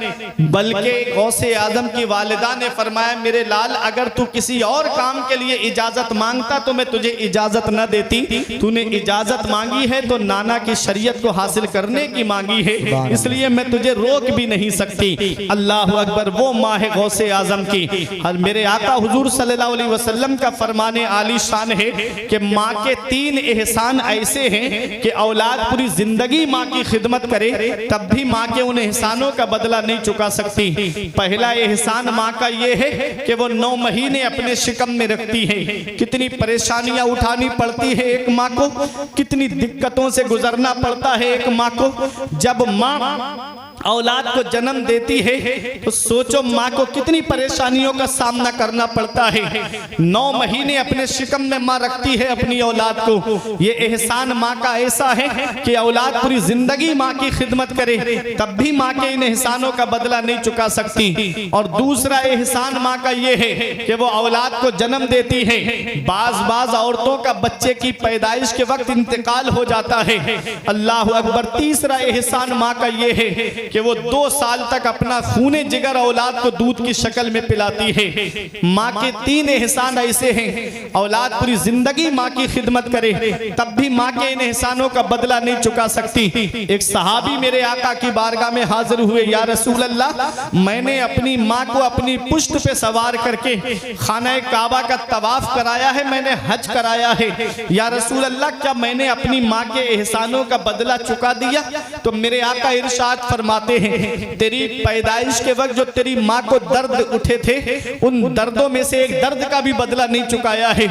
Speaker 1: बल्कि गौसे आजम की वालिदा ने फरमाया मेरे लाल अगर तू किसी और काम के लिए इजाजत मांगता तो मैं तुझे इजाजत न देती, तूने इजाजत मांगी है तो नाना की शरीयत को हासिल करने की मांगी है, इसलिए मैं तुझे रोक भी नहीं सकती। अल्लाह अकबर। वो माँ है गौसे आजम की। और मेरे आका हुजूर सल्लल्लाहु अलैहि वसल्लम का फरमाने आली शान है कि माँ के 3 एहसान ऐसे हैं कि औलाद पूरी जिंदगी माँ की खिदमत करे तब भी माँ के उन एहसानों का बदला नहीं चुका सकती। पहला एहसान माँ का ये है कि वो 9 महीने अपने शिकम में रखती है। कितनी परेशानियां उठानी पड़ती है एक माँ को, कितनी दिक्कतों से गुजरना पड़ता है एक माँ को। जब माँ औलाद को जन्म देती है तो सोचो माँ को कितनी परेशानियों का सामना करना पड़ता है। 9 महीने अपने शिकम में माँ रखती है अपनी औलाद को। ये एहसान माँ का ऐसा है कि औलाद पूरी जिंदगी माँ की खिदमत करे तब भी माँ के इन एहसानों का बदला नहीं चुका सकती। और दूसरा एहसान माँ का ये है कि वो औलाद को जन्म देती है। बाज औरतों का बच्चे की पैदाइश के वक्त इंतकाल हो जाता है। अल्लाह अकबर। तीसरा एहसान माँ का ये है कि वो 2 साल तक अपना खूने जिगर औलाद को दूध की शक्ल में पिलाती है। माँ के 3 एहसान ऐसे हैं, औलाद पूरी जिंदगी माँ की खिदमत करे तब भी माँ के इन एहसानों का बदला नहीं चुका सकती। एक सहाबी मेरे आका की बारगाह में हाजिर हुए, या रसूल अल्लाह मैंने अपनी माँ को अपनी पुश्त पे सवार करके खाना काबा का तवाफ कराया है, मैंने हज कराया है, या रसूल अल्लाह क्या मैंने अपनी माँ के एहसानों का बदला चुका दिया? तो मेरे आका इरशाद फरमाते फरमाते हैं तेरी पैदाइश के वक्त जो तेरी माँ को दर्द उठे थे, उन दर्दों में से एक दर्द का भी बदला नहीं चुकाया है।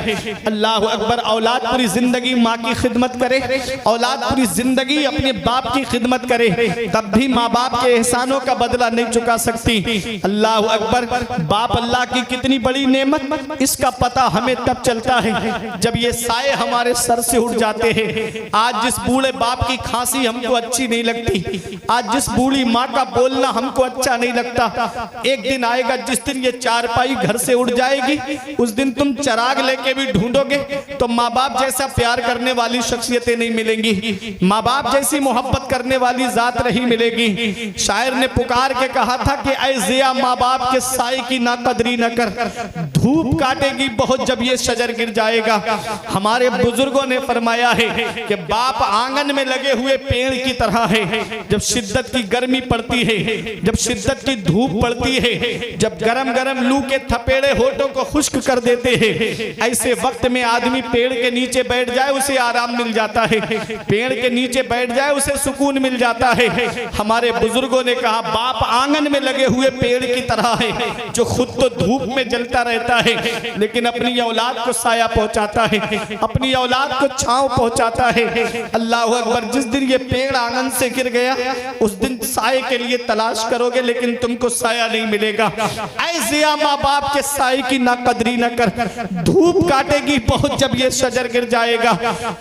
Speaker 1: अल्लाह अकबर। औलाद पूरी जिंदगी माँ की खिदमत करे, औलाद पूरी जिंदगी अपने बाप की खिदमत करे, तब भी माँ बाप के एहसानों का बदला नहीं चुका सकती। अल्लाह अकबर। बाप अल्लाह की कितनी बड़ी नेमत, इसका पता हमें तब चलता है जब ये साए हमारे सर से उठ जाते हैं। आज जिस बूढ़े बाप की खांसी हमको अच्छी नहीं लगती, आज जिस बूढ़ी माँ का बोलना हमको अच्छा नहीं लगता, एक दिन आएगा जिस दिन ये चारपाई घर से उड़ जाएगी, उस दिन तुम चराग लेके भी ढूंढोगे तो माँ बाप जैसा प्यार करने वाली शख्सियतें नहीं मिलेंगी, माँ बाप जैसी मोहब्बत करने वाली जात नहीं मिलेगी। शायर ने पुकार के कहा था कि ऐ जिया माँ बाप के साए की ना कदरी न कर, धूप काटेगी बहुत जब ये शजर गिर जाएगा। हमारे बुजुर्गों ने फरमाया है कि बाप आंगन में लगे हुए पेड़ की तरह है। जब शिद्दत की गर्मी पड़ती है, जब शिद्दत की धूप पड़ती है, जब गरम गरम लू के थपेड़े होठों को खुश्क कर देते हैं, ऐसे वक्त में आदमी पेड़ के नीचे बैठ जाए उसे आराम मिल जाता है, पेड़ के नीचे बैठ जाए उसे सुकून मिल जाता है। हमारे बुजुर्गों ने कहा बाप आंगन में लगे हुए पेड़ की तरह है, जो खुद तो धूप में जलता रहता है लेकिन अपनी औलाद को साया पहुंचाता है, अपनी औलाद को छांव पहुंचाता है। अल्लाह अकबर। जिस दिन ये पेड़ आंगन से गिर गया उस दिन साए के लिए तलाश करोगे लेकिन तुमको साया नहीं मिलेगा। ऐसे माँ बाप के साए की ना कदरी न कर, धूप काटेगी बहुत जब ये शजर गिर जाएगा।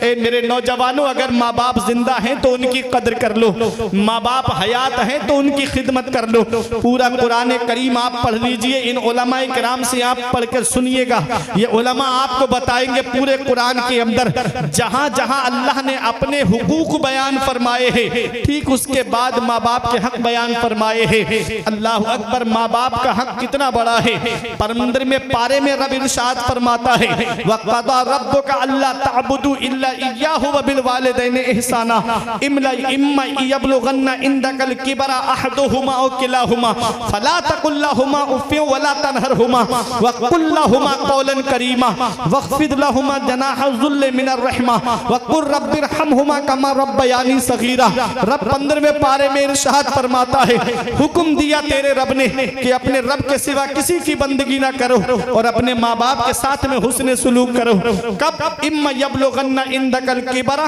Speaker 1: ए मेरे नौजवानों, अगर माँ बाप जिंदा हैं तो उनकी कदर कर लो, माँ बाप हयात हैं तो उनकी खिदमत कर लो। पूरा कुरान करीम आप पढ़ लीजिए, इन उलमाए किराम से आप पढ़कर सुनिएगा, ये उलमा आपको बताएंगे पूरे कुरान के अंदर जहां जहां अल्लाह ने अपने हुकूक बयान फरमाए हैं, ठीक उसके बाद माँ बाप के हक बयान फरमाए हैं। अल्लाह अकबर। माँ बाप का हक कितना बड़ा है। परमंदर में पारे में रब इरशाद फरमाता है वक़दा रब्बुका अल्ला तअबुदू इल्ला इय्याहु व बिल वालिदैनि इहसाना इम्मा यबलुगन्ना इंदकल किबरा अहदुहुमा औ किलाहुमा फला तकुल लहुमा उफ़्फिन वला तनहरहुमा वक़ुल लहुमा क़ौलन करीमा वख़्फ़िद लहुमा जनाह ज़ुल्ल मिनर रहमा वक़ुल रब्बिरहमहुमा कमा रब्बयानी सगीरा। रब 15वें पारे में इरशाद फरमाता है, हुक्म दिया तेरे रब ने कि अपने रब के सिवा किसी की बंदगी ना करो और अपने माँ बाप के साथ में हुस्न सुलूक करो। कब? इम्मा यबलुगन्ना इंदकल किबरा,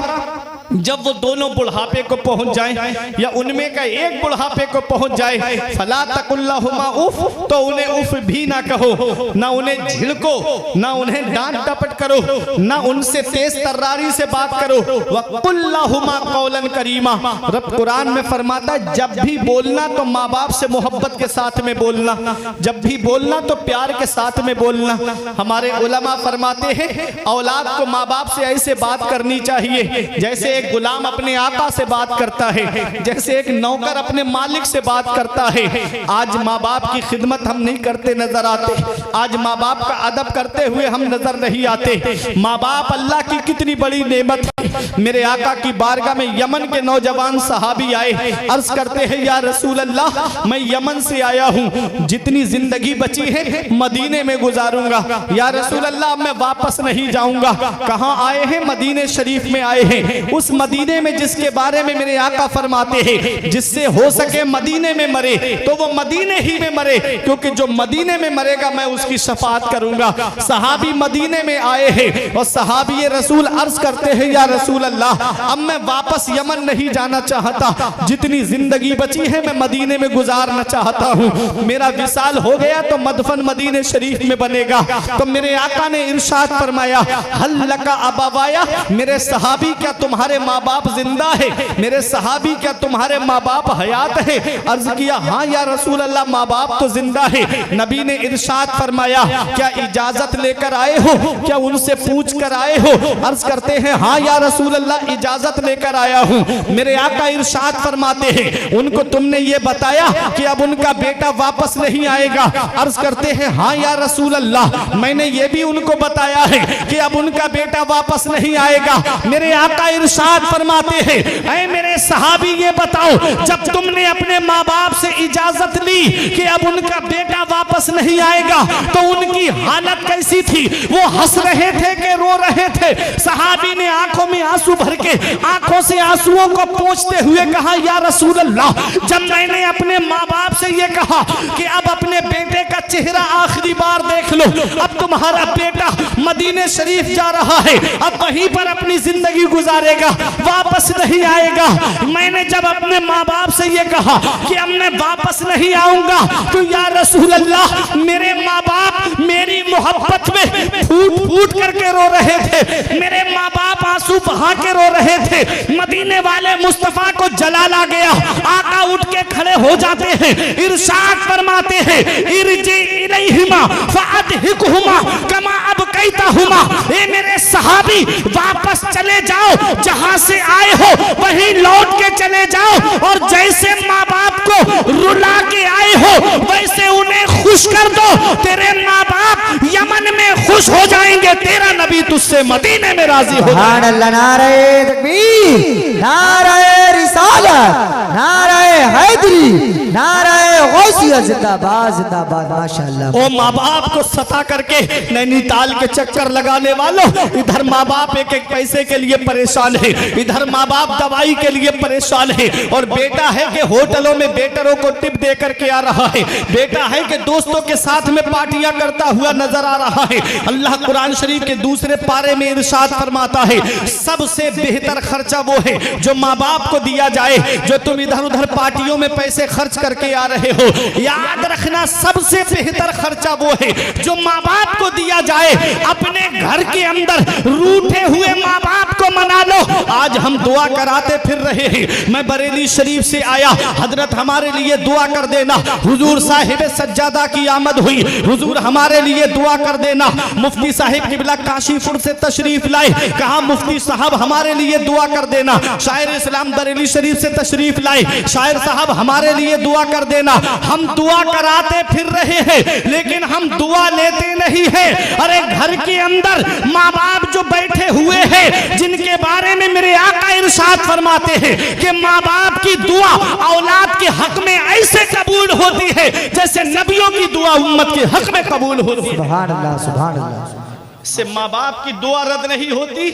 Speaker 1: जब वो दोनों बुढ़ापे को पहुंच जाएं या उनमें का एक बुढ़ापे को पहुंच जाए, फला तकुल्लाहुमा उफ, तो उन्हें उफ भी ना कहो, ना उन्हें झिड़को, ना उन्हें डांट टपट करो, ना उनसे तेज तर्रारी से बात करो। वकुल्लाहुमा कौलन करीमा। रब कुरान में फरमाता है जब भी बोलना तो माँ बाप से मोहब्बत के साथ में बोलना, जब भी बोलना तो प्यार के साथ में बोलना। हमारे उलमा फरमाते हैं औलाद को माँ बाप से ऐसे बात करनी चाहिए जैसे एक गुलाम अपने आका से बात करता है, जैसे एक नौकर अपने मालिक से बात करता है। आज माँ बाप की खिदमत हम नहीं करते नजर आते, आज माँ बाप का अदब करते हुए हम नजर नहीं आते। माँ बाप अल्लाह की कितनी बड़ी नेमत है। मेरे आका की बारगाह में यमन के नौजवान सहाबी आए, अर्ज करते हैं या रसूल अल्लाह मैं यमन से आया हूँ, जितनी जिंदगी बची है मदीने में गुजारूंगा। या रसूल अल्लाह मैं वापस नहीं जाऊंगा। कहाँ आए हैं? मदीने शरीफ में आए हैं, उस मदीने में जिसके बारे में मेरे आका फरमाते हैं जिससे हो सके मदीने में मरे तो वो मदीने ही में मरे, क्योंकि जो मदीने में मरेगा मैं उसकी शफाअत करूंगा। सहाबी मदीने में आए हैं और सहाबी रसूल अर्ज करते हैं या रसूल अल्लाह अब मैं वापस यमन नहीं जाना चाहता, जितनी जिंदगी बची है मैं मदीने में गुजारना चाहता हूँ। मेरा विसाल हो गया तो मदफन मदीने शरीफ में बनेगा। तो मेरे आका ने इरशाद फरमाया हल लका अबावाया, मेरे सहाबी क्या तुम्हारे माँ बाप जिंदा है? मेरे सहाबी क्या तुम्हारे माँ बाप हयात है? अर्ज किया हाँ या रसूल अल्लाह माँ बाप तो जिंदा है। नबी ने इरशाद फरमाया क्या इजाजत लेकर आए हो, क्या उनसे पूछ कर आए हो? अर्ज करते हैं हाँ या रसूल अल्लाह इजाजत लेकर आया हूँ। मेरे आका इरशाद फरमाते हैं उनको तुमने ये बताया कि अब उनका बेटा वापस नहीं आएगा? अर्ज करते हैं हाँ या रसूल अल्लाह मैंने ये भी उनको बताया है कि अब उनका बेटा वापस नहीं आएगा। मेरे आका इरशाद फरमाते हैं ऐ मेरे सहाबी ये बताओ जब तुमने अपने माँ बाप से इजाजत ली कि अब उनका बेटा वापस नहीं आएगा तो उनकी हालत कैसी थी? वो हंस रहे थे कि रो रहे थे? सहाबी ने आंखों में आंसू भर के आंखों आंखों से आंसुओं को पोंछते हुए कहा, या रसूल अल्लाह, जब मैंने अपने माँ बाप से ये कहा कि अब अपने बेटे का चेहरा आखिरी बार देख लो, अब तुम्हारा बेटा मदीने शरीफ जा रहा है, अब वहीं पर अपनी जिंदगी गुजारेगा, वापस नहीं आएगा। मैंने जब अपने माँ बाप से ये कहा कि अब मैं वापस नहीं आऊंगा, तो या रसूल अल्लाह, मेरे माँ बाप मेरी मोहब्बत में फूट फूट करके रो रहे थे, मेरे माँ बाप आंसू बहा के रो रहे थे। मदीने वाले मुस्तफा को जलाल आ गया, आका उठ के खड़े हो जाते हैं, इरशाद फरमाते हैं, इरजी इलैहिमा फअदहिकहुमा कमा अबकैतहुमा, ए मेरे सहाबी वापस चले जाओ, जहां से आए हो वहीं लौट के चले जाओ, और जैसे माँ बाप को रुला के आए हो वैसे उन्हें खुश कर दो, तेरे माँ बाप यमन में खुश हो जाएंगे, तेरा नबी तुझसे मदीने में राजी हो जाएगा।
Speaker 2: नारे तकबीर, नारे रिसालत, नारे हैदरी, नारे गौसिया, जिंदाबाद जिंदाबाद, माशाअल्लाह।
Speaker 1: ओ माँ बाप को सता करके नैनीताल के चक्कर लगाने वालों, इधर माँ बाप एक एक पैसे के लिए परेशान है, इधर माँ बाप दवाई के लिए परेशान है, और बेटा है कि होटलों में वेटरों को टिप दे करके आ रहा है, बेटा है कि दोस्तों के साथ में पार्टियां करता हुआ नजर आ रहा है। अल्लाह कुरान शरीफ के दूसरे पारे में इरशाद फरमाता है, सबसे बेहतर खर्चा वो है जो माँ बाप को दिया जाए। जो तुम इधर उधर पार्टियों में पैसे खर्च करके आ रहे हो, याद रखना सबसे बेहतर खर्चा वो है जो माँ बाप को दिया जाए। अपने घर के अंदर रूठे हुए माँ बाप को मना लो। आज हम दुआ कराते फिर रहे हैं, मैं बरेली शरीफ से आया, हजरत हमारे लिए दुआ कर देना, हुजूर साहिब सज्जादा की आमद हुई, हुजूर हमारे लिए दुआ कर देना। मुफ्ती साहिब किबला काशीपुर से तशरीफ लाए, कहा मुफ्ती साहब हमारे लिए दुआ कर देना। शायर इस्लाम बरेली शरीफ से तशरीफ लाए, शायर साहब हमारे लिए दुआ कर देना। हम दुआ कराते फिर रहे हैं लेकिन हम दुआ लेते नहीं हैं। अरे घर के अंदर माँ बाप जो बैठे हुए हैं, जिनके बारे में मेरे आका इरशाद फरमाते हैं कि माँ बाप की दुआ औलाद के हक में ऐसे कबूल होती है जैसे नबियों की दुआ उम्मत के हक में कबूल होती है।
Speaker 2: सुभान अल्लाह, सुभान अल्लाह।
Speaker 1: से माँ बाप की दुआ रद्द नहीं होती,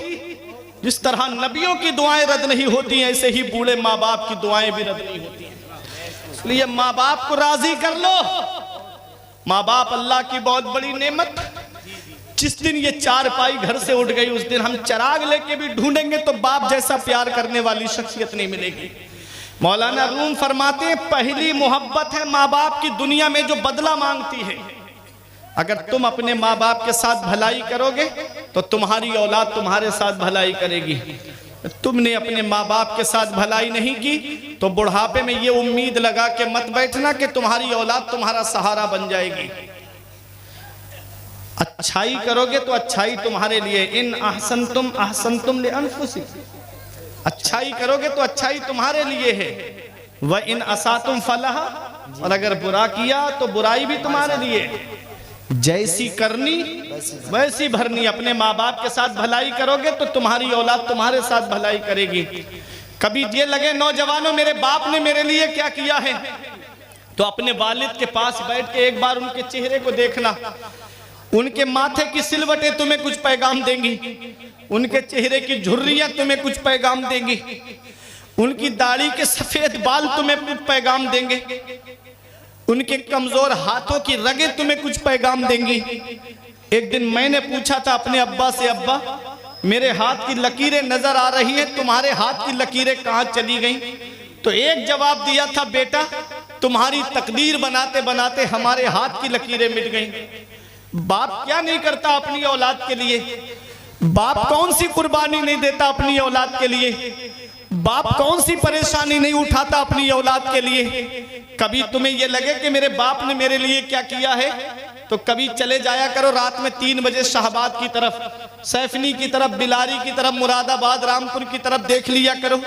Speaker 1: जिस तरह नबियों की दुआएं रद्द नहीं होती ऐसे ही बूढ़े माँ बाप की दुआएं भी रद्द नहीं होती। इसलिए माँ बाप को राजी कर लो। माँ बाप अल्लाह की बहुत बड़ी नेमत। जिस दिन ये चार पाई घर से उठ गई, उस दिन हम चराग लेके भी ढूंढेंगे तो बाप जैसा प्यार करने वाली शख्सियत नहीं मिलेगी। मौलाना रूम फरमाते हैं, पहली मोहब्बत है माँ बाप की दुनिया में जो बदला मांगती है। अगर तुम अपने माँ बाप के साथ भलाई करोगे तो तुम्हारी औलाद तुम्हारे साथ भलाई करेगी। तुमने अपने माँ बाप के साथ भलाई नहीं की तो बुढ़ापे में ये उम्मीद लगा के मत बैठना कि तुम्हारी औलाद तुम्हारा सहारा बन जाएगी। अच्छाई करोगे तो अच्छाई तुम्हारे लिए, इन अहसनतुम लिअनफुसिकुम, अच्छाई करोगे तो अच्छाई तुम्हारे लिए है। व इन असातुम फलाह, और अगर बुरा किया तो बुराई भी तुम्हारे लिए। जैसी करनी वैसी भरनी। अपने माँ बाप के साथ भलाई करोगे तो तुम्हारी औलाद तुम्हारे साथ भलाई करेगी। कभी ये लगे नौजवानों मेरे बाप ने मेरे लिए क्या किया है, तो अपने वालिद के पास बैठ के एक बार उनके चेहरे को देखना। उनके माथे की सिलवटें तुम्हें कुछ पैगाम देंगी, उनके चेहरे की झुर्रियां तुम्हें कुछ पैगाम देंगी, उनकी दाढ़ी के सफेद बाल तुम्हें कुछ पैगाम देंगे, उनके कमजोर हाथों की रगें तुम्हें कुछ पैगाम देंगी। एक दिन मैंने पूछा था अपने अब्बा से, अब्बा मेरे हाथ की लकीरें नजर आ रही हैं, तुम्हारे हाथ की लकीरें कहाँ चली गईं? तो एक जवाब दिया था, बेटा तुम्हारी तकदीर बनाते बनाते हमारे हाथ की लकीरें मिट गईं। बाप क्या नहीं करता अपनी औलाद के लिए? बाप कौन सी कुर्बानी नहीं देता अपनी औलाद के लिए? बाप कौन सी परेशानी नहीं उठाता अपनी औलाद के लिए? कभी तुम्हें यह लगे कि मेरे बाप ने मेरे लिए क्या किया है, तो कभी चले जाया करो रात में 3 बजे शाहबाद की तरफ, सैफनी की तरफ, बिलारी की तरफ, मुरादाबाद, रामपुर की तरफ देख लिया करो।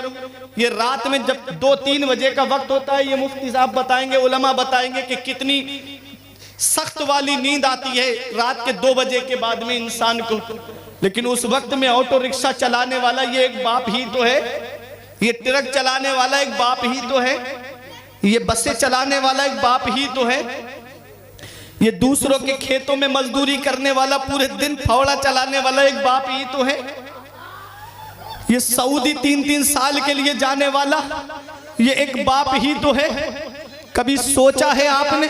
Speaker 1: ये रात में जब 2-3 बजे का वक्त होता है, ये मुफ्ती साहब बताएंगे, उलमा बताएंगे कि कितनी सख्त वाली नींद आती है रात के 2 बजे के बाद में इंसान को। लेकिन उस वक्त में ऑटो रिक्शा चलाने वाला ये एक बाप ही तो है, ये ट्रक चलाने वाला एक बाप ही तो है, ये बसें चलाने वाला एक बाप ही तो है, ये दूसरों के खेतों में मजदूरी करने वाला, पूरे दिन फावड़ा चलाने वाला एक बाप ही तो है, ये सऊदी 3-3 साल के लिए जाने वाला ये एक बाप ही तो है। कभी सोचा है आपने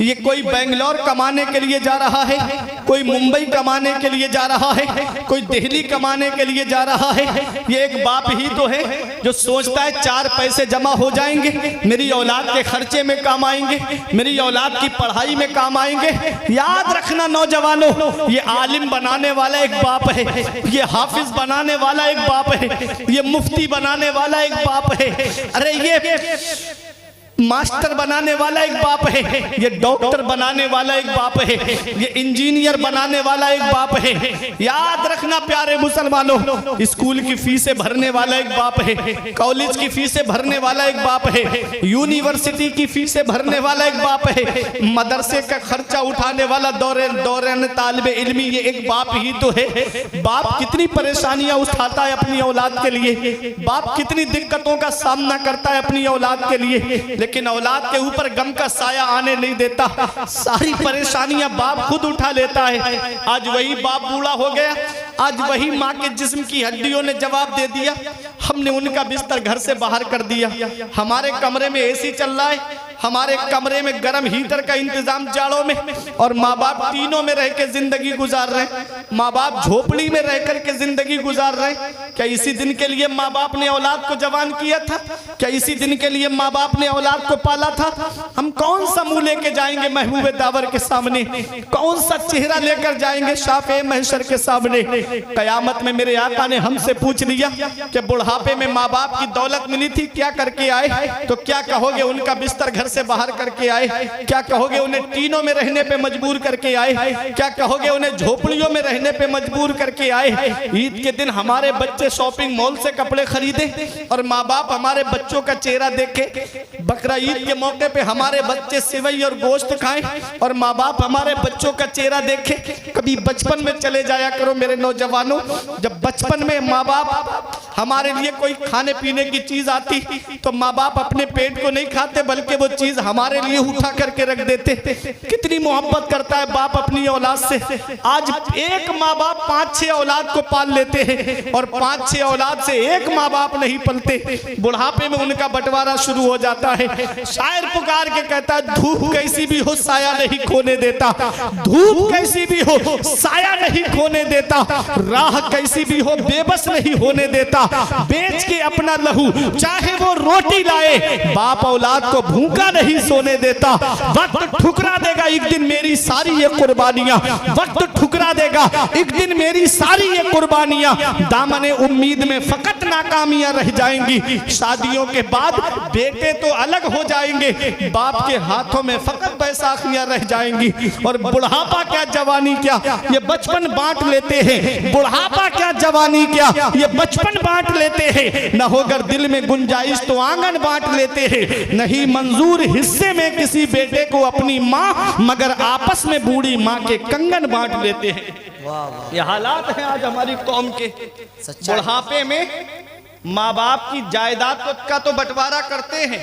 Speaker 1: ये कोई बेंगलोर कमाने के लिए जा रहा है, कोई मुंबई कमाने के लिए जा रहा है, कोई दिल्ली कमाने के लिए जा रहा है। ये एक बाप ही तो है जो सोचता है 4 पैसे जमा हो जाएंगे, मेरी औलाद के खर्चे में काम आएंगे, मेरी औलाद की पढ़ाई में काम आएंगे। याद रखना नौजवानों, ये आलिम बनाने वाला एक बाप है, ये हाफिज बनाने वाला एक बाप है, ये मुफ्ती बनाने वाला एक बाप है, अरे ये मास्टर बनाने वाला एक बाप है, ये डॉक्टर बनाने वाला एक बाप है, ये इंजीनियर बनाने वाला एक बाप है। याद रखना प्यारे मुसलमानों, स्कूल की फीसें भरने वाला एक बाप है, कॉलेज की फीसें भरने वाला एक बाप है, यूनिवर्सिटी की फीसें भरने वाला एक बाप है, मदरसे का खर्चा उठाने वाला दौरान तालिबे इल्मी ये एक बाप ही तो है। बाप कितनी परेशानियां उठाता है अपनी औलाद के लिए, बाप कितनी दिक्कतों का सामना करता है अपनी औलाद के लिए, लेकिन औलाद के ऊपर गम का साया आने नहीं देता। सारी परेशानियां बाप खुद उठा लेता है। आज वही बाप बूढ़ा हो गया, आज वही माँ के जिस्म की हड्डियों ने जवाब दे दिया, हमने उनका बिस्तर घर से बाहर कर दिया। हमारे कमरे में एसी चल रहा है, हमारे कमरे में गर्म हीटर का इंतजाम जाड़ों में, और माँ बाप तीनों में रह के जिंदगी गुजार रहे हैं। माँ बाप झोपड़ी में रह कर के जिंदगी गुजार रहे हैं। क्या इसी दिन के लिए माँ बाप ने औलाद को जवान किया था? क्या इसी दिन के लिए माँ बाप ने औलाद को पाला था? हम कौन सा मुंह लेके जाएंगे महबूबे दावर के सामने, कौन सा चेहरा लेकर जाएंगे शाफे महशर के सामने? कयामत में मेरे आका ने हमसे पूछ लिया कि बुढ़ापे में माँ बाप की दौलत मिली थी, क्या करके आए? तो क्या कहोगे? उनका बिस्तर घर से बाहर करके आए। क्या कहोगे? उन्हें टीनों में रहने पे मजबूर करके आए। क्या कहोगे? उन्हें झोपड़ियों में रहने पे मजबूर करके आए। ईद के दिन हमारे बच्चे शॉपिंग मॉल से कपड़े खरीदे और माँ बाप हमारे बच्चों का चेहरा देखे। बकरा ईद के मौके पे हमारे बच्चे सेवई और गोश्त खाएं और माँ बाप हमारे बच्चों का चेहरा देखे। कभी बचपन में चले जाया करो मेरे नौजवानों, जब बचपन में माँ बाप हमारे लिए कोई खाने पीने की चीज आती तो माँ बाप अपने पेट को नहीं खाते बल्कि वो चीज हमारे लिए उठा करके रख देते। कितनी मोहब्बत करता है बाप अपनी औलाद से। आज एक माँ बाप 5-6 औलाद को पाल लेते हैं और 5-6 औलाद से एक माँ बाप नहीं पलते। बुढ़ापे में उनका बंटवारा शुरू हो जाता है। शायर पुकार के कहता है, धूप कैसी भी हो साया नहीं खोने देता, धूप कैसी भी हो साया नहीं खोने देता, राह कैसी भी हो बेबस नहीं होने देता, बेच के अपना लहू चाहे वो रोटी लाए, बाप औलाद को भूखा नहीं सोने देता। वक्त ठुकरा देगा एक दिन मेरी सारी ये कुर्बानियां, वक्त ठुकरा देगा एक दिन मेरी सारी ये कुर्बानियां। दामने उम्मीद में फकत नाकामियां रह जाएंगी। शादियों के बाद बेटे तो अलग हो जाएंगे, बाप के हाथों में फकत बैसाखियां रह जाएंगी। और बुढ़ापा क्या जवानी क्या, ये बचपन बांट लेते हैं। बुढ़ापा क्या जवानी क्या, ये बचपन बांट लेते हैं। न होकर दिल में गुंजाइश तो आंगन बांट लेते हैं। नहीं मंजूर हिस्से में किसी बेटे को अपनी माँ, मगर आपस में बूढ़ी माँ के कंगन बांट लेते हैं। ये हालात हैं आज हमारी कौम के। बुढ़ापे में माँ बाप की जायदाद का तो बंटवारा करते हैं,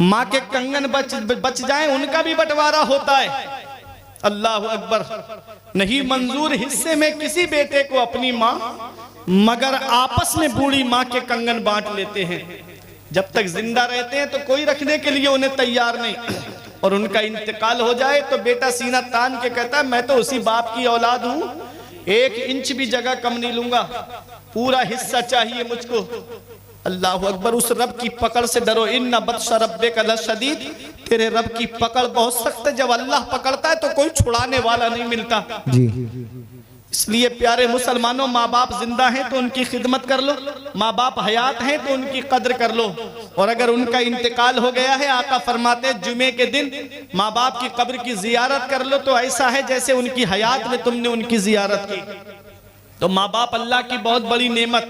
Speaker 1: माँ के कंगन बच जाएं उनका भी बंटवारा होता है। अल्लाह अकबर। नहीं मंजूर हिस्से में किसी बेटे को अपनी माँ, मगर आपस में बूढ़ी माँ के कंगन बांट लेते हैं। जब तक जिंदा रहते हैं तो कोई रखने के लिए उन्हें तैयार नहीं, और उनका इंतकाल हो जाए तो बेटा सीना तान के कहता है, मैं तो उसी बाप की औलाद हूं, 1 इंच भी जगह कम नहीं लूंगा, पूरा हिस्सा चाहिए मुझको। अल्लाह अकबर। उस रब की पकड़ से डरो, इन्ना बत्श रब्बिका लशदीद, तेरे रब की पकड़ बहुत सख्त है। जब अल्लाह पकड़ता है तो कोई छुड़ाने वाला नहीं मिलता जी। इसलिए प्यारे मुसलमानों, माँ बाप जिंदा हैं तो उनकी खिदमत कर लो, माँ बाप हयात हैं तो उनकी कद्र कर लो। और अगर उनका इंतकाल हो गया है, आका फरमाते हैं जुमे के दिन माँ बाप की कब्र की जियारत कर लो तो ऐसा है जैसे उनकी हयात में तुमने उनकी जियारत की। तो माँ बाप अल्लाह की बहुत बड़ी नेमत।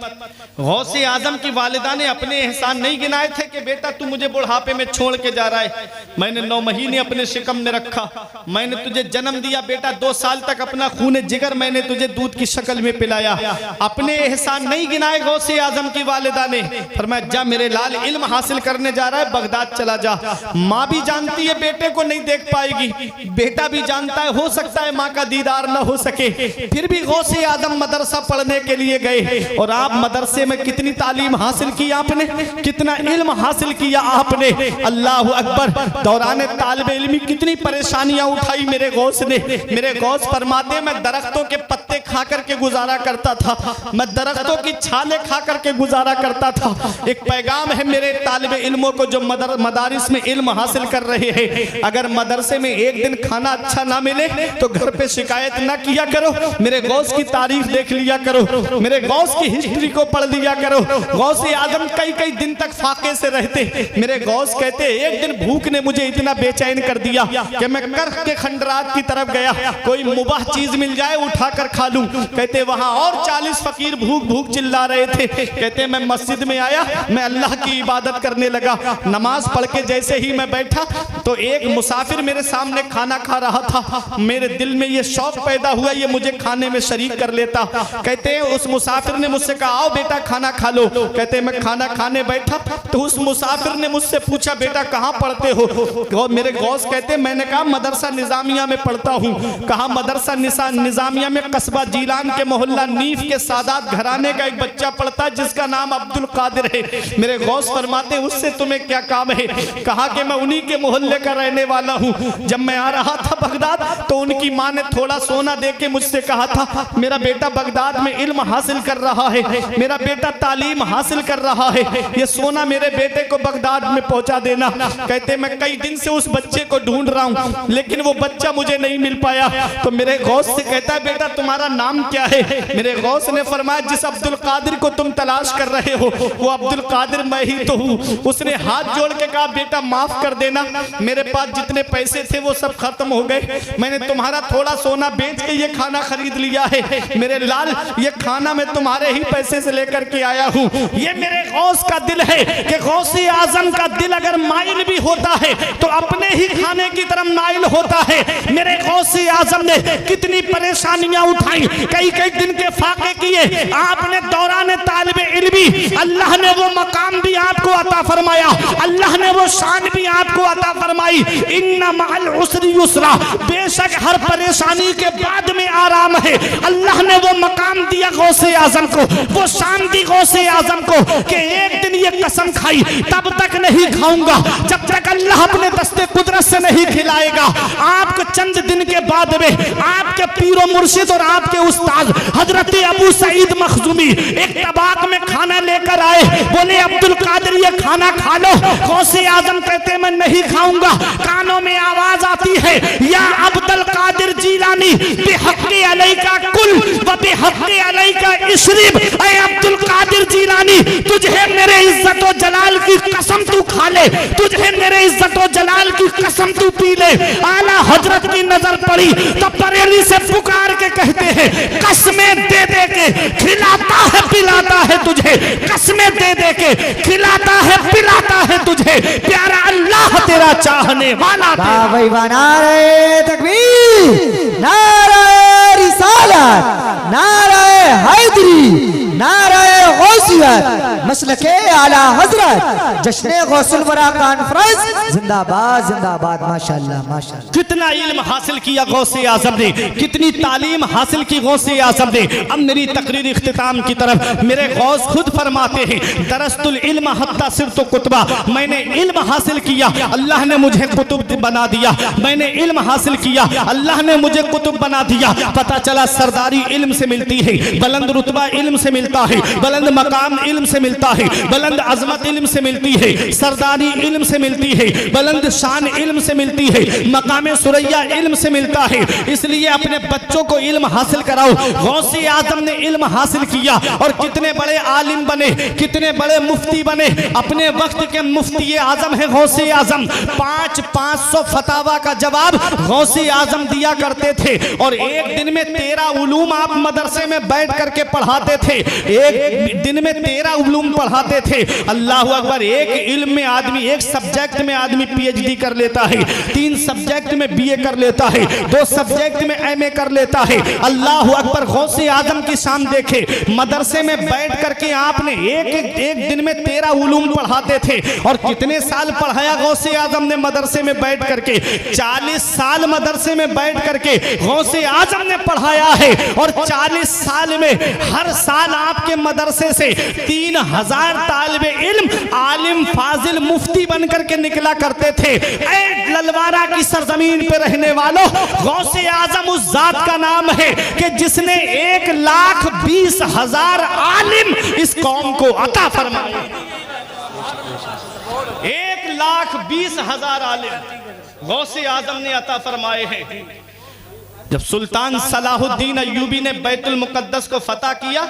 Speaker 1: गौसे आजम की वालिदा ने अपने एहसान नहीं गिनाए थे कि बेटा तू मुझे बुढ़ापे में छोड़ के जा रहा है, मैंने 9 महीने अपने शिकम में रखा, मैंने तुझे जन्म दिया बेटा, 2 साल तक अपना खून जिगर मैंने तुझे दूध की शक्ल में पिलाया। अपने एहसान नहीं गिनाए गौसे आजम की वालिदा ने। फरमाया जा मेरे लाल इल्म हासिल करने जा रहा है, बगदाद चला जा। माँ भी जानती है बेटे को नहीं देख पाएगी, बेटा भी जानता है हो सकता है माँ का दीदार न हो सके, फिर भी गौसे आजम मदरसा मदरसा पढ़ने के लिए गए। और आप मदरसे में कितनी तालीम हासिल की आपने, कितना इल्म हासिल किया आपने। अल्लाह अकबर। दौरान तालिबे इल्मी कितनी परेशानियां उठाई मेरे गौस ने। मेरे गौस फरमाते मैं दरख्तों के पत्ते खा करके गुजारा करता था, मैं दरख्तों की छाले खा करके गुजारा करता था। एक पैगाम है मेरे तालिबे इल्मों को जो मदारिस में इल्म हासिल कर रहे हैं, अगर मदरसे में एक दिन खाना अच्छा ना मिले तो घर पे शिकायत ना किया करो, मेरे गौस की तारीफ देख लिया करो, मेरे गौस की हिस्ट्री को पढ़ लिया करो। गौस आजम कई कई दिन तक फाके से रहते। मेरे गौस कहते एक दिन भूख ने मुझे इतना बेचैन कर दिया कि मैं कर्क के खंडरात की तरफ गया, कोई मुबाह चीज मिल जाए उठा कर खा लूं। कहते वहां और 40 फकीर भूख भूख चिल्ला रहे थे। कहते मैं मस्जिद में आया, मैं अल्लाह की इबादत करने लगा। नमाज पढ़ के जैसे ही मैं बैठा तो एक मुसाफिर मेरे सामने खाना खा रहा था। मेरे दिल में ये शौक पैदा हुआ ये मुझे खाने में शरीक कर लेता। कहते हैं उस मुसाफिर ने मुझसे कहा आओ बेटा खाना खा लो। कहते मैं खाना खाने बैठा तो उस मुसाफिर ने मुझसे पूछा बेटा कहाँ पढ़ते हो। मेरे गौस कहते मैंने कहा मदरसा निजामिया में पढ़ता हूँ। कहा मदरसा निजामिया में कस्बा जीलान के मोहल्ला नीफ के सादात घराने का एक बच्चा पढ़ता जिसका नाम अब्दुल कादिर है। मेरे गौस फरमाते उससे तुम्हें क्या काम है। कहा कि मैं उन्हीं के मोहल्ले का रहने वाला हूँ। जब मैं आ रहा था बगदाद तो उनकी माँ ने थोड़ा सोना दे के मुझसे कहा था मेरा बेटा बगदाद में इल्म हासिल कर रहा है, मेरा बेटा तालीम हासिल कर रहा है, ये सोना मेरे बेटे को बगदाद में पहुंचा देना। कहते मैं कई दिन से उस बच्चे को ढूंढ रहा हूँ लेकिन वो बच्चा मुझे नहीं मिल पाया। तो मेरे गौस से कहता है बेटा तुम्हारा नाम क्या है। मेरे गौस ने फरमाया जिस अब्दुल कादिर को तुम तलाश कर रहे हो वो अब्दुल कादिर मैं ही तो हूँ। उसने हाथ जोड़ के कहा बेटा माफ कर देना, मेरे पास जितने पैसे थे वो सब खत्म हो गए, मैंने तुम्हारा थोड़ा सोना बेच के ये खाना खरीद लिया है। मेरे लाल ये खाना मैं तुम्हारे ही पैसे से लेकर के आया हूँ। ये मेरे गौस का दिल है कि गौसे आजम का दिल अगर माइल भी होता है तो अपने ही खाने की तरफ माइल होता है। मेरे गौसे आजम ने कितनी परेशानियां उठाई, कई कई दिन के फाके किए। आपने दौरान तालिबे इल्मी अल्लाह ने वो मकाम भी आपको अता फरमाया, अल्लाह ने वो शान भी आपको अता फरमाई। इन्ना मअल उसरी युसरा, बेशक हर परेशानी के बाद में आराम है। अल्लाह ने वो मकाम दिया गौसे आजम को, वो शान दी गौसे आजम को कि एक दिन ये कसम खाई तब तक नहीं खाऊंगा जब तक अल्लाह अपने दस्ते कुदरत से नहीं खिलाएगा। आपको चंद दिन के बाद में आपके पीरो मुर्शिद और आपके उस्ताद हजरत अबू सईद मखजूमी एक तबाक में खाना लेकर आए, बोले अब्दुल कादिर ये खाना खा लो। गौसे आजम कहते मैं नहीं खाऊंगा। कानों में आवाज आती है या अब्दुल कादिर जीलानी बेहक़्क़े अलैका कुल व बेहक़्क़े अलैका इशरिब। ऐ अब्दुल कादिर जीलानी तुझे मेरे इज्जत और जलाल की कसम तू खा ले, तुझे मेरे इज्जत और जलाल की कसम तू पी ले। आला हजरत की नजर पड़ी तो बरेली से पुकार के कहते हैं कसमें दे दे के खिलाता है पिलाता है तुझे, कसमें दे दे के खिलाता है पिलाता है तुझे, प्यारा अल्लाह तेरा चाहने वाला।
Speaker 2: भाई नारे तकबीर, नारे रिसालत, नारे हैदरी, नारे गौसियत, मसलके आला हजरत, जश्न गौसुल वरा कॉन्फ्रेंस जिंदाबाद जिंदाबाद। माशाअल्लाह माशाअल्लाह।
Speaker 1: कितना इल्म हासिल किया गौसे आजम ने, कितनी तालीम हासिल की गौसे आजम ने। अब मेरी तकरीर इख्तिताम की तरफ। मेरे गौस खुद फरमाते हैं दरस्तुल इल्म हत्ता सिरतु कुतबा, मैंने इल्म हासिल किया अल्लाह ने मुझे कुतुब बना दिया, मैंने इल्म हासिल किया अल्लाह ने मुझे कुतुब बना दिया। पता चला सरदारी इल्म से मिलती है, बुलंद रुतबा इल्म से मिलता है, बुलंद मकाम इल्म से मिलता है, बुलंद अजमत इल्म से मिलती है, सरदारी इल्म से मिलती है, बुलंद शान इल्म से मिलती है, मकाम सुरैया इल्म से मिलता है। इसलिए अपने बच्चों को इल्म हासिल कराओ। गौसे आजम ने इल्म हासिल किया और कितने बड़े आलिम बने, कितने बड़े मुफ्ती बने। अपने वक्त के मुफ्ती आजम है गौसे आजम। 500 फतावा का जवाब गौसे आजम दिया करते थे और एक दिन में 13 उलूम आप मदरसे में बैठ करके पढ़ाते थे। एक दिन में 13 उलूम पढ़ाते थे। अल्लाह अकबर, एक इल्म में आदमी, एक सब्जेक्ट में आदमी PhD कर लेता है, 3 सब्जेक्ट में BA कर लेता है, 2 सब्जेक्ट में MA कर लेता है। अल्लाह अकबर, गौसे आजम की शान देखे। मदरसे में बैठ करके आपने एक दिन में 13 उलूम पढ़ाते थे। और कितने साल पढ़ाया गौसे आजम ने मदरसे में बैठ करके? 40 साल मदरसे में बैठ करके गौसे आजम ने पढ़ाया है। और 40 साल में हर साल आपके मदरसे से 3000 तालिबे इल्म, आलिम, फाजिल, मुफ्ती बनकर के निकला करते थे। ऐ ललवारा की सरजमीन पे रहने वालों, गौसे आजम उस जात का नाम है कि जिसने 1,20,000 आलिम इस कौम को अता फरमाए। 1,20,000 आलिम गौसे आजम ने अता फरमाए हैं। जब सुल्तान सलाहुद्दीन अय्यूबी ने बैतुल मुकद्दस को फतह किया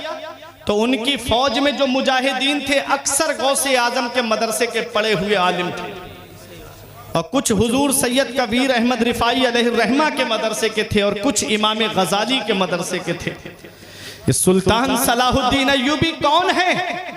Speaker 1: तो उनकी फौज में जो मुजाहिदीन थे अक्सर गौसे आजम के मदरसे के पढ़े हुए आलिम थे। और कुछ हुजूर सैयद कबीर अहमद रिफाई अलैहिर्रहमा के मदरसे के थे और कुछ इमाम गजाली के मदरसे के थे। ये सुल्तान सलाहुद्दीन अय्यूबी कौन है?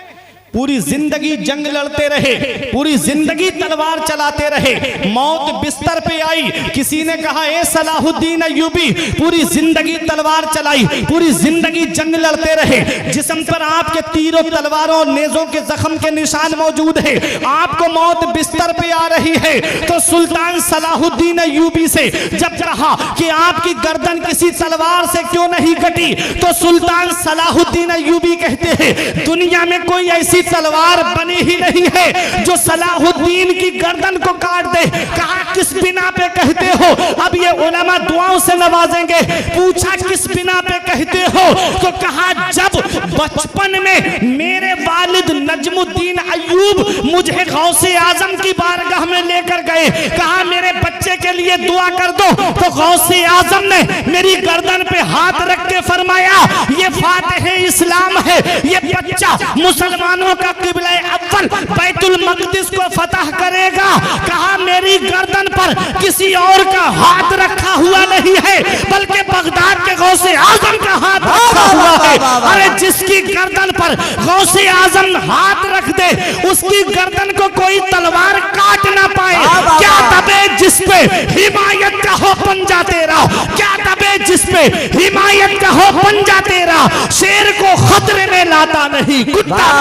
Speaker 1: पूरी जिंदगी जंग लड़ते रहे, पूरी जिंदगी तलवार चलाते रहे। मौत बिस्तर पे आई, किसी ने कहा ए सलाहुद्दीन अय्यूबी, पूरी जिंदगी तलवार चलाई, पूरी जिंदगी जंग लड़ते रहे, जिस्म पर आपके तीरों, तलवारों और नेजों के जख्म के निशान मौजूद है, आपको मौत बिस्तर पे आ रही है। तो सुल्तान सलाहुद्दीन अय्यूबी से जब कहा कि आपकी गर्दन किसी तलवार से क्यों नहीं कटी, तो सुल्तान सलाहुद्दीन अय्यूबी कहते हैं दुनिया में कोई ऐसी तलवार बनी ही नहीं है जो सलाहुद्दीन की गर्दन को काट दे। कहा किस बिना पे कहते हो? अब ये उलमा दुआओं से नवाजेंगे। पूछा किस बिना पे कहते हो? तो कहा जब बचपन में मेरे वालिद नजमुद्दीन अय्यूब मुझे गौसे आजम की बारगाह में लेकर गए, कहा मेरे बच्चे के लिए दुआ कर दो, तो गौसे आजम ने मेरी गर्दन पे हाथ रख के फरमाया ये फातिह इस्लाम है, ये बच्चा मुसलमानों का किबला अव्वल बैतुल मक़दिस को फतह करेगा। कहा मेरी गर्दन पर किसी और का हाथ रखा हुआ नहीं है, बल्कि बगदाद के गौसे आजम का हाथ रखा हुआ है। अरे जिसकी गर्दन पर गौसे आजम हाथ रख दे उसकी गर्दन को कोई तलवार काट ना पाए। क्या दबे जिस पे हिमायत का हो पंजा तेरा, क्या दबे जिस पे हिमायत का हो पंजा तेरा, शेर को खतरे में लाता नहीं कुत्ता।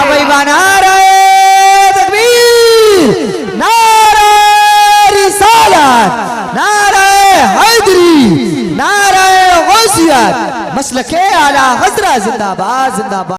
Speaker 2: नारे तकबीर, नारे रिसालत, नारे हैदरी, नारे गौसियत, मसलके आला हज़रत जिंदाबाद जिंदाबाद।